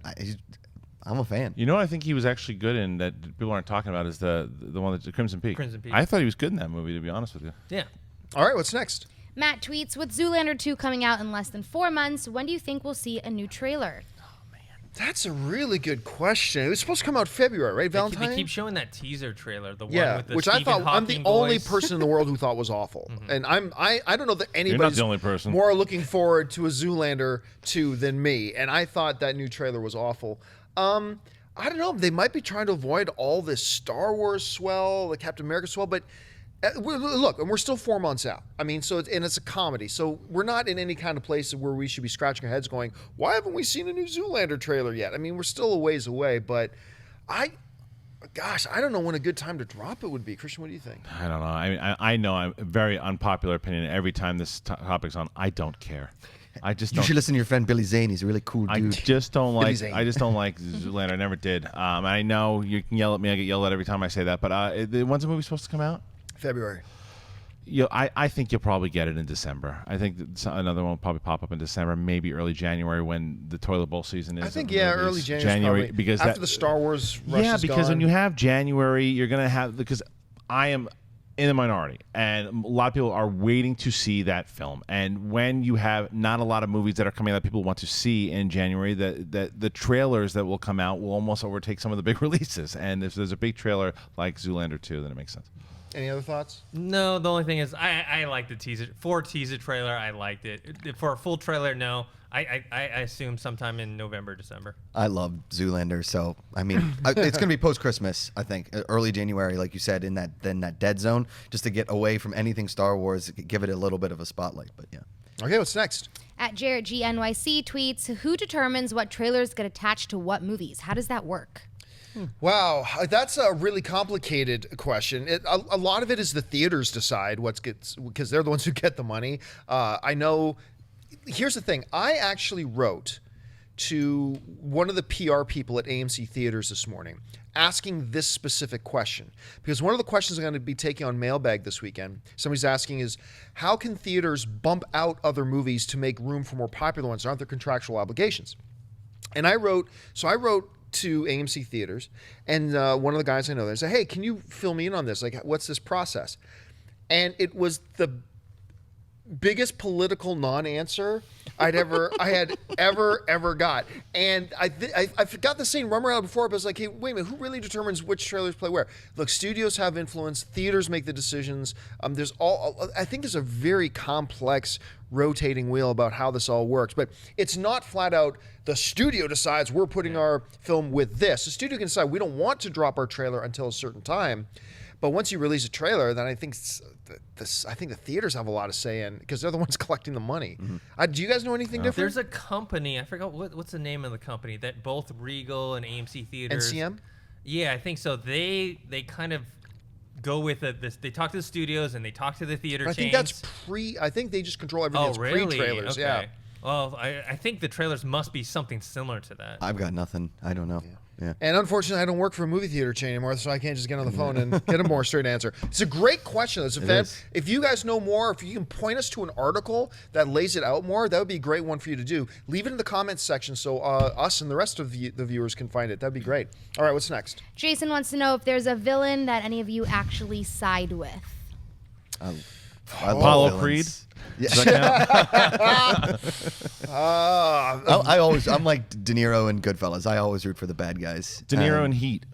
I'm a fan. You know, I think he was actually good in that. People aren't talking about is the one that's Crimson Peak. Crimson Peak. I thought he was good in that movie, to be honest with you. Yeah. All right, what's next? Matt tweets, with Zoolander 2 coming out in less than 4 months, when do you think we'll see a new trailer? That's a really good question. It was supposed to come out February, right? Valentine? They keep showing that teaser trailer, the one Yeah, with the which I Stephen thought I'm the Hawking only voice. person in the world who thought was awful, and I don't know that anybody's the only person. more looking forward to a Zoolander 2 than me, and I thought that new trailer was awful. I don't know. They might be trying to avoid all this Star Wars swell, the Captain America swell, but look, and we're still 4 months out. I mean, it's a comedy, so we're not in any kind of place where we should be scratching our heads going, why haven't we seen a new Zoolander trailer yet? I mean, we're still a ways away, but I don't know when a good time to drop it would be. Christian, what do you think? I don't know. I mean, I know I'm a very unpopular opinion. Every time this topic's on, I don't care. I just You don't. should listen to your friend Billy Zane. He's a really cool I dude. just don't like. Zane. I just don't like Zoolander. I never did. I know you can yell at me. I get yelled at every time I say that. But when's the movie supposed to come out? February. I think you'll probably get it in December. I think another one will probably pop up in December, maybe early January when the toilet bowl season is. I think, of movies. early January because after the Star Wars rush is because when gone. you have January, you're gonna have because I am in the minority, and a lot of people are waiting to see that film. And when you have not a lot of movies that are coming out that people want to see in January, the trailers that will come out will almost overtake some of the big releases. And if there's a big trailer like Zoolander 2, then it makes sense. Any other thoughts? No, the only thing is I like the teaser. For a teaser trailer, I liked it. For a full trailer, no. I assume sometime in November, December. I love Zoolander, so I mean, it's gonna be post Christmas, I think, early January, like you said, in that dead zone, just to get away from anything Star Wars, give it a little bit of a spotlight. But yeah. Okay, what's next? At Jarrett G NYC tweets, "Who determines what trailers get attached to what movies? How does that work?" Wow, that's a really complicated question. A lot of it is the theaters decide what gets, because they're the ones who get the money. I know. Here's the thing. I actually wrote to one of the PR people at AMC Theaters this morning asking this specific question, because one of the questions I'm going to be taking on Mailbag this weekend, somebody's asking, is how can theaters bump out other movies to make room for more popular ones? Aren't there contractual obligations? And I wrote to AMC Theaters, and one of the guys I know there said, "Hey, can you fill me in on this? Like, what's this process?" And it was the biggest political non-answer I had ever got. And I got the same rumor out before, but I was like, hey, wait a minute, who really determines which trailers play where? Look, studios have influence, theaters make the decisions. I think there's a very complex rotating wheel about how this all works, but it's not flat out the studio decides we're putting our film with this. The studio can decide we don't want to drop our trailer until a certain time. But once you release a trailer, then I think the theaters have a lot of say in, because they're the ones collecting the money. Mm-hmm. Do you guys know anything different? There's a company, I forgot what's the name of the company, that both Regal and AMC Theaters. NCM? Yeah, I think so. They kind of go with this. They talk to the studios and they talk to the theater chains. I think that's I think they just control everything. Oh, really? Pre-trailers. Okay. Yeah. Well, I think the trailers must be something similar to that. I've got nothing. I don't know. Yeah. And unfortunately, I don't work for a movie theater chain anymore, so I can't just get on the phone and get a more straight answer. It's a great question. If you guys know more, if you can point us to an article that lays it out more, that would be a great one for you to do. Leave it in the comments section so us and the rest of the viewers can find it. That'd be great. All right, what's next? Jason wants to know if there's a villain that any of you actually side with. Apollo Creed. Yeah. Does that count? I'm like De Niro and Goodfellas. I always root for the bad guys. De Niro and Heat.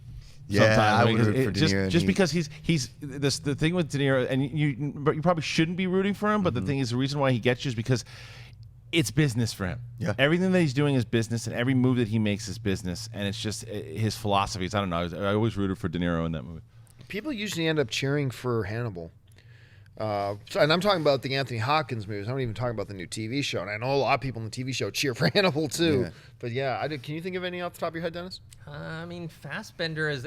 Yeah, I would Sometimes. root for De Niro and just Heat. because he's the thing with De Niro, and you probably shouldn't be rooting for him, but the thing is, the reason why he gets you is because it's business for him. Yeah. Everything that he's doing is business, and every move that he makes is business, and it's just his philosophies. I don't know. I always rooted for De Niro in that movie. People usually end up cheering for Hannibal. And I'm talking about the Anthony Hopkins movies. I'm not even talking about the new TV show. And I know a lot of people in the TV show cheer for Hannibal too. Yeah. But yeah, can you think of any off the top of your head, Dennis? I mean, Fassbender as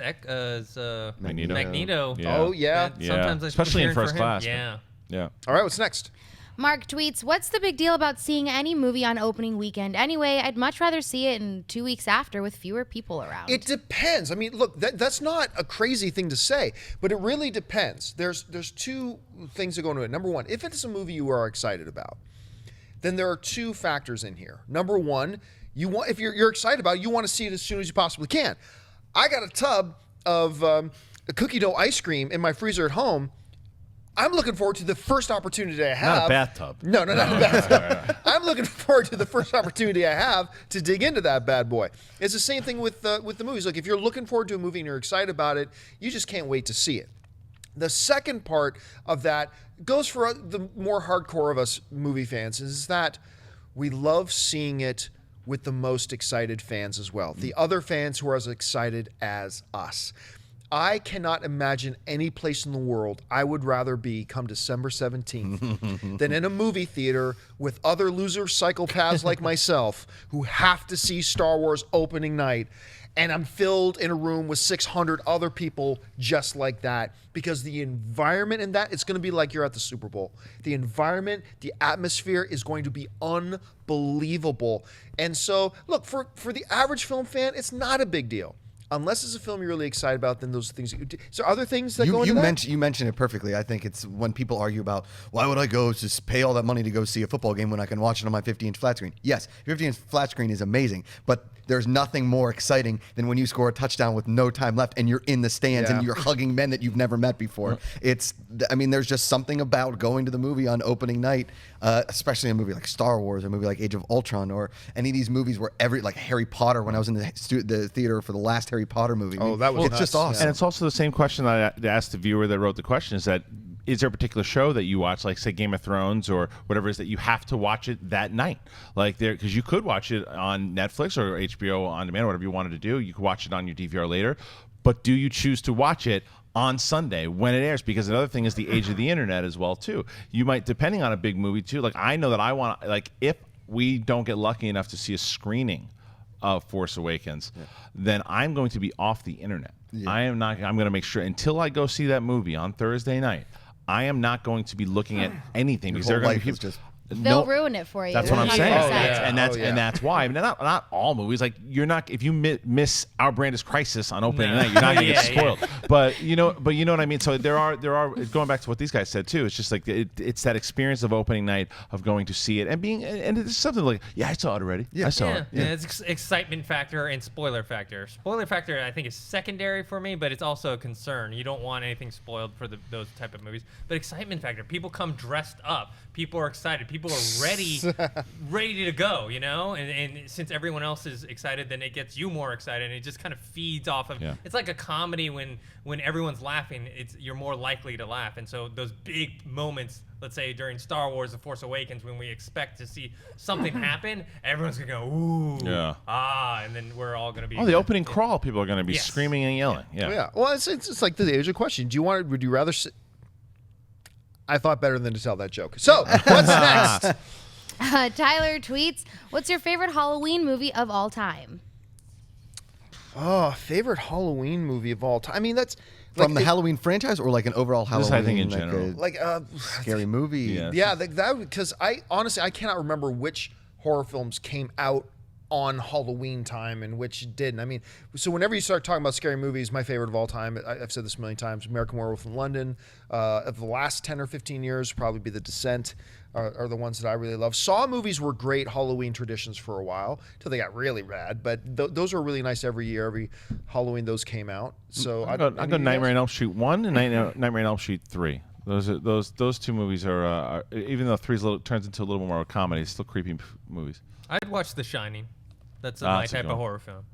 Magneto. Yeah. Oh yeah. Sometimes I especially in cheering First for Class. him. Yeah. All right, what's next? Mark tweets, "What's the big deal about seeing any movie on opening weekend? Anyway, I'd much rather see it in 2 weeks after with fewer people around." It depends. I mean, look, that's not a crazy thing to say, but it really depends. There's two things that go into it. Number one, if it's a movie you are excited about, then there are two factors in here. Number one, if you're excited about it, you want to see it as soon as you possibly can. I got a tub of cookie dough ice cream in my freezer at home. I'm looking forward to the first opportunity I have. Not a bathtub. No, not a bathtub. I'm looking forward to the first opportunity I have to dig into that bad boy. It's the same thing with the movies. Like, if you're looking forward to a movie and you're excited about it, you just can't wait to see it. The second part of that goes for the more hardcore of us movie fans, is that we love seeing it with the most excited fans as well. The other fans who are as excited as us. I cannot imagine any place in the world I would rather be come December 17th than in a movie theater with other loser psychopaths like myself who have to see Star Wars opening night, and I'm filled in a room with 600 other people just like that, because the environment in that, it's going to be like you're at the Super Bowl. The environment, the atmosphere is going to be unbelievable. And so, look, for the average film fan, it's not a big deal. Unless it's a film you're really excited about, then those things. So are there things that go into that? You mentioned it perfectly. I think it's when people argue about, why would I go just pay all that money to go see a football game when I can watch it on my 50-inch flat screen? Yes, 50-inch flat screen is amazing, but there's nothing more exciting than when you score a touchdown with no time left and you're in the stands and you're hugging men that you've never met before. There's just something about going to the movie on opening night, especially a movie like Star Wars, or a movie like Age of Ultron, or any of these movies where like Harry Potter, when I was in the theater for the last Harry Potter movie. Oh, that was it's nuts. just awesome. And it's also the same question that I asked the viewer that wrote the question, is that is there a particular show that you watch, like say Game of Thrones or whatever it is, that you have to watch it that night? Like there, because you could watch it on Netflix or HBO on demand, or whatever you wanted to do. You could watch it on your DVR later. But do you choose to watch it on Sunday when it airs? Because another thing is the age of the internet as well too. You might, depending on a big movie too. Like I know that I want, like if we don't get lucky enough to see a screening of Force Awakens, then I'm going to be off the internet. I'm going to make sure until I go see that movie on Thursday night, I am not going to be looking at anything, because they're going to be people. They'll ruin it for you. That's what I'm saying, 100%. and that's why. I mean, not all movies. Like you're not, if you miss Our Brand Is Crisis on opening night, you're not gonna get spoiled. But you know what I mean. So there are going back to what these guys said too. It's just like it's that experience of opening night, of going to see it and it's something like, I saw it already. I saw it. Yeah, it's excitement factor and spoiler factor. Spoiler factor, I think, is secondary for me, but it's also a concern. You don't want anything spoiled for those type of movies. But excitement factor, people come dressed up. People are excited. People are ready to go, you know? And since everyone else is excited, then it gets you more excited, and it just kind of feeds off of it's like a comedy. When everyone's laughing, you're more likely to laugh. And so those big moments, let's say during Star Wars The Force Awakens, when we expect to see something happen, everyone's gonna go, ooh, and then we're all gonna be the opening crawl, people are gonna be screaming and yelling. Well, it's like the age of question. Would you rather I thought better than to tell that joke. So, what's next? Tyler tweets, what's your favorite Halloween movie of all time? Oh, favorite Halloween movie of all time. I mean, that's from the Halloween franchise, or like an overall Halloween. I think in general, like scary movie. That because I honestly cannot remember which horror films came out on Halloween time and which didn't. I mean, so whenever you start talking about scary movies, my favorite of all time, I've said this a million times, American Werewolf in London. Of the last 10 or 15 years, probably be The Descent are the ones that I really love. Saw movies were great Halloween traditions for a while, till they got really bad, but those were really nice every year. Every Halloween those came out. So I go Nightmare on Elm Street 1 and Nightmare on Elm Street 3. Those two movies are even though 3 turns into a little more of a comedy, it's still creepy movies. I'd watch The Shining. That's my type of horror film.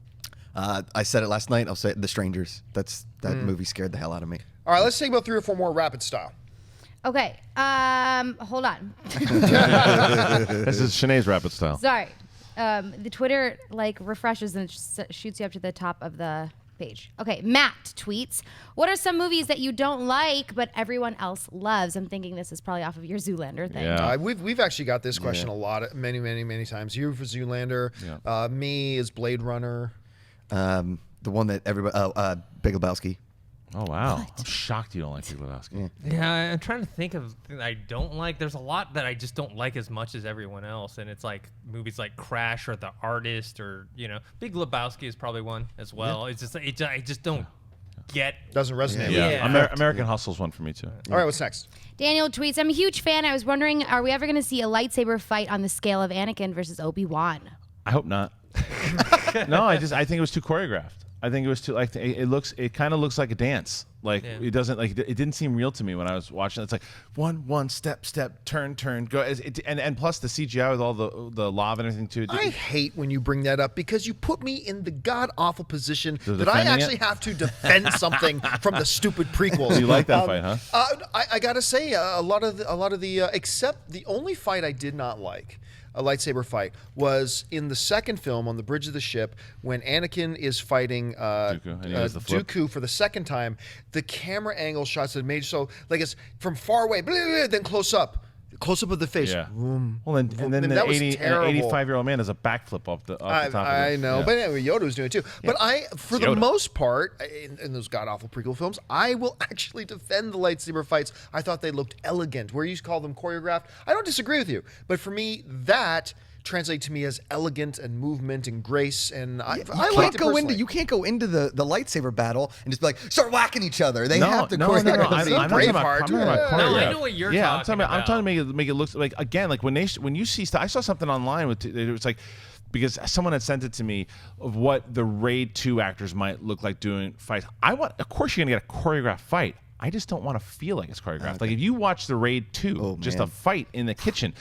I said it last night. I'll say it, The Strangers. That movie scared the hell out of me. All right, let's take about 3 or 4 more rapid style. Okay. Hold on. This is Shanae's rapid style. Sorry. The Twitter refreshes and shoots you up to the top of the page. Okay, Matt tweets, what are some movies that you don't like but everyone else loves? I'm thinking this is probably off of your Zoolander thing. Yeah. We've actually got this question a lot, many times. You for Zoolander, me is Blade Runner. The one that everybody, Big Lebowski. Oh, wow. I'm shocked you don't like Big Lebowski. Yeah, I'm trying to think of things I don't like. There's a lot that I just don't like as much as everyone else, and it's like movies like Crash or The Artist, or Big Lebowski is probably one as well. It's just I just don't get. Doesn't resonate. American Hustle's one for me too. All right, what's next? Daniel tweets, I'm a huge fan. I was wondering, are we ever going to see a lightsaber fight on the scale of Anakin versus Obi-Wan? I hope not. No, I think it was too choreographed. I think it was too it kind of looks like a dance. It doesn't it didn't seem real to me when I was watching. It's like one step turn go, and plus the CGI with all the lava and everything too. I hate when you bring that up because you put me in the god awful position that I actually have to defend something from the stupid prequels. You like that fight, huh? I gotta say a lot of the except the only fight I did not like. A lightsaber fight was in the second film on the bridge of the ship when Anakin is fighting Dooku for the second time. The camera angle shots that made so it's from far away, then close up of the face. Yeah. Vroom, well, and then the 85-year-old man does a backflip off the top of it. I know, but anyway, Yoda was doing it too. But for the most part, in those god-awful prequel films, I will actually defend the lightsaber fights. I thought they looked elegant. Where you call them choreographed, I don't disagree with you. But for me, that translate to me as elegant and movement and grace, and I like it. You can't go into the lightsaber battle and just be like, start whacking each other. They have to choreograph. I'm talking about I know what you're talking about. I'm trying to make it look like, again, like when you see stuff. I saw something online with it was like because someone had sent it to me of what the Raid 2 actors might look like doing fights. Of course, you're gonna get a choreographed fight. I just don't want to feel like it's choreographed. Okay. Like if you watch the Raid 2, just a fight in the kitchen,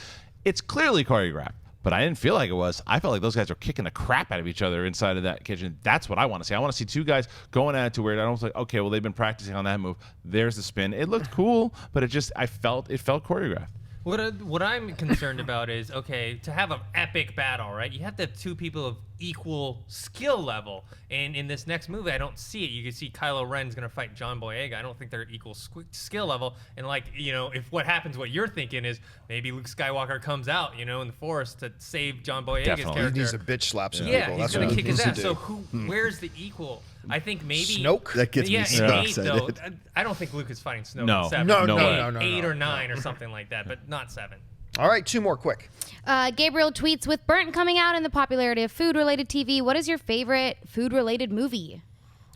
it's clearly choreographed. But I didn't feel like it was. I felt like those guys were kicking the crap out of each other inside of that kitchen. That's what I want to see. I want to see two guys going at it to where I was like, okay, well, they've been practicing on that move. There's the spin. It looked cool, but it felt choreographed. What I'm concerned about is, okay, to have an epic battle, right? You have to have two people of equal skill level. And in this next movie, I don't see it. You can see Kylo Ren's going to fight John Boyega. I don't think they're at equal skill level. And if what happens, what you're thinking is maybe Luke Skywalker comes out, in the Force to save John Boyega's Definitely. character. He needs to bitch slap some Yeah, people. he's That's going what to kick he his needs ass. to So do. where's the equal? I think maybe Snoke? That gets me in so 8, excited. though. I don't think Luke is fighting Snoke No. in 7. No. 8 or 9 or something like that, but not 7. All right, 2 more quick. Gabriel tweets, with Burnt coming out and the popularity of food-related TV, what is your favorite food-related movie?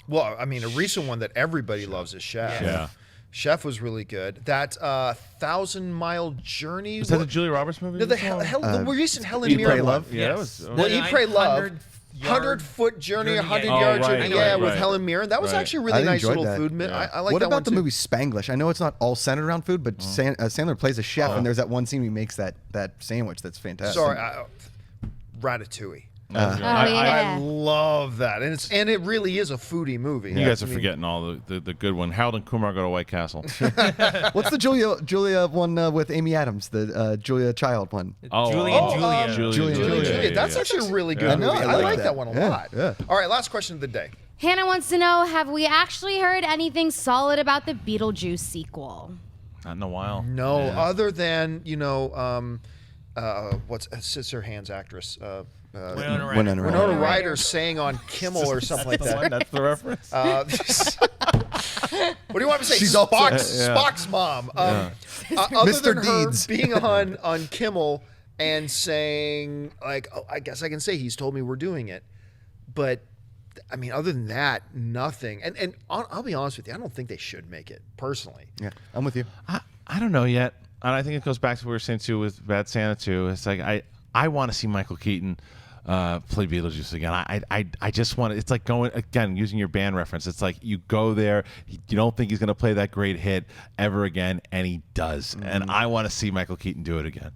Well, I mean, a recent one that everybody loves is Chef. Yeah. Chef was really good. That 1,000-Mile Journey. Is that the Julia Roberts movie? No, the recent Helen Eat, Mirren Pray, one. Love? Yeah, that Yes. was. Well, Eat, Pray, Love. 100-foot 100-foot journey, journey, 100-yard yeah. journey, Oh, with right. Helen Mirren. That was Right. actually a I really nice enjoyed little that. food. I like What that about one the too. movie Spanglish? I know it's not all centered around food, but Sandler plays a chef, and there's that one scene where he makes that sandwich that's fantastic. Sorry, Ratatouille. yeah. I love that, and it really is a foodie movie. You guys are forgetting all the good one. Harold and Kumar go to White Castle. What's the Julia one with Amy Adams? The Julia Child one. Julie and Julia. Julia. That's actually a really good I know, movie. I I like like that. that one a Yeah, lot. yeah. All right, last question of the day. Hannah wants to know, have we actually heard anything solid about the Beetlejuice sequel? Not in a while. No, Yeah. other than what's Sister Hands actress. Winona Ryder. Winona Ryder. Winona Ryder saying on Kimmel or something like that. That's the reference. What do you want me to say? She's Spock's mom. Other Mr. than her Deeds. being on Kimmel and saying, like, oh, I guess I can say he's told me we're doing it. But, I mean, other than that, nothing. And I'll be honest with you, I don't think they should make it, personally. Yeah, I'm with you. I don't know yet. And I think it goes back to what we were saying, too, with Bad Santa, too. It's like, I want to see Michael Keaton play Beetlejuice again. I just want to. It's like going again using your band reference. It's like you go there, you don't think he's going to play that great hit ever again, and he does. And I want to see Michael Keaton do it again.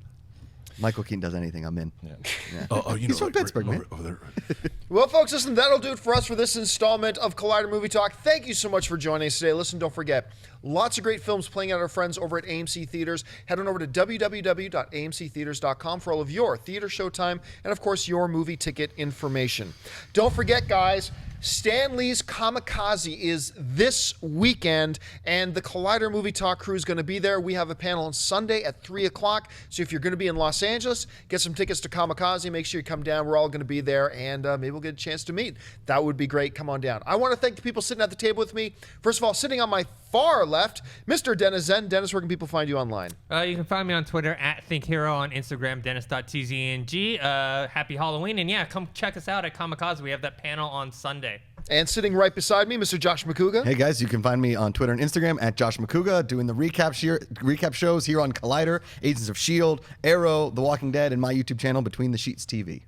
Michael Keaton does anything, I'm in. Oh, He's from Pittsburgh, man. Well, folks, listen, that'll do it for us for this installment of Collider Movie Talk. Thank you so much for joining us today. Listen, don't forget, lots of great films playing at our friends over at AMC Theaters. Head on over to www.amctheaters.com for all of your theater showtime and, of course, your movie ticket information. Don't forget, guys, Stan Lee's Kamikaze is this weekend, and the Collider Movie Talk crew is going to be there. We have a panel on Sunday at 3 o'clock, so if you're going to be in Los Angeles, get some tickets to Kamikaze. Make sure you come down. We're all going to be there, and maybe we'll get a chance to meet. That would be great. Come on down. I want to thank the people sitting at the table with me. First of all, sitting on my far left, Mr. Dennis Zen. Dennis, where can people find you online? You can find me on Twitter at ThinkHero, on Instagram, Dennis.tzng. Happy Halloween. And yeah, come check us out at Kamikaze. We have that panel on Sunday. And sitting right beside me, Mr. Josh McCouga. Hey guys, you can find me on Twitter and Instagram at Josh McCouga, doing the recap shows here on Collider, Agents of S.H.I.E.L.D., Arrow, The Walking Dead, and my YouTube channel, Between the Sheets TV.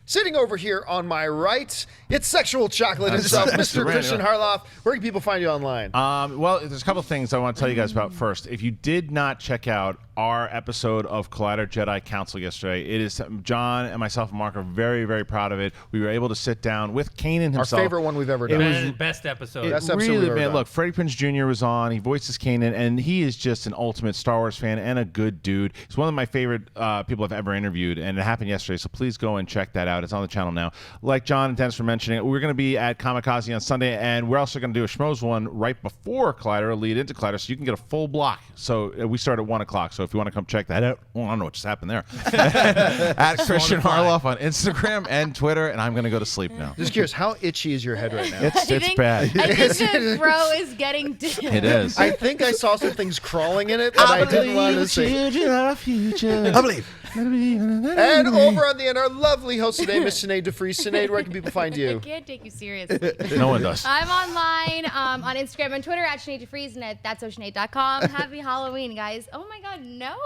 Sitting over here on my right, it's sexual chocolate himself, Mr. Christian Harloff. Where can people find you online? Well, there's a couple of things I want to tell you guys about first. If you did not check out our episode of Collider Jedi Council yesterday, it is John and myself and Mark are very, very proud of it. We were able to sit down with Kanan himself. Our favorite one we've ever done. Best episode. Best episode Really, we've ever man, done. look, Freddie Prinze Jr. was on. He voices Kanan, and he is just an ultimate Star Wars fan and a good dude. He's one of my favorite people I've ever interviewed, and it happened yesterday, so please go and check that out. It's on the channel now. Like John and Dennis were mentioning, we're going to be at Kamikaze on Sunday, and we're also going to do a Schmoes one right before Collider, a lead into Collider, so you can get a full block. So we start at 1 o'clock, so if you want to come check that out, well, I don't know what just happened there. At Christian Harloff on Instagram and Twitter, and I'm going to go to sleep now. Just curious, how itchy is your head right now? It's bad. I think the throw is getting dim. It is. I think I saw some things crawling in it, but I didn't want to say. Children are our future. I believe. And over on the end, our lovely host today, Miss Sinead DeFries. Sinead, where can people find I you? can't take you seriously. No one does. I'm online on Instagram and Twitter at Sinead DeFries and at that'so.sinead.com. Happy Halloween, guys. Oh my God, no.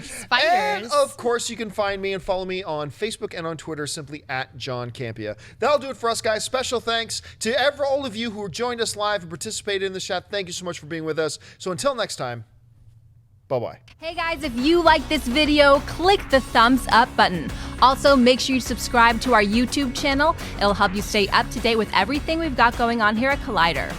Spiders. And of course, you can find me and follow me on Facebook and on Twitter simply at John Campia. That'll do it for us, guys. Special thanks to all of you who joined us live and participated in the chat. Thank you so much for being with us. So until next time, bye-bye. Hey guys, if you like this video, click the thumbs up button. Also, make sure you subscribe to our YouTube channel. It'll help you stay up to date with everything we've got going on here at Collider.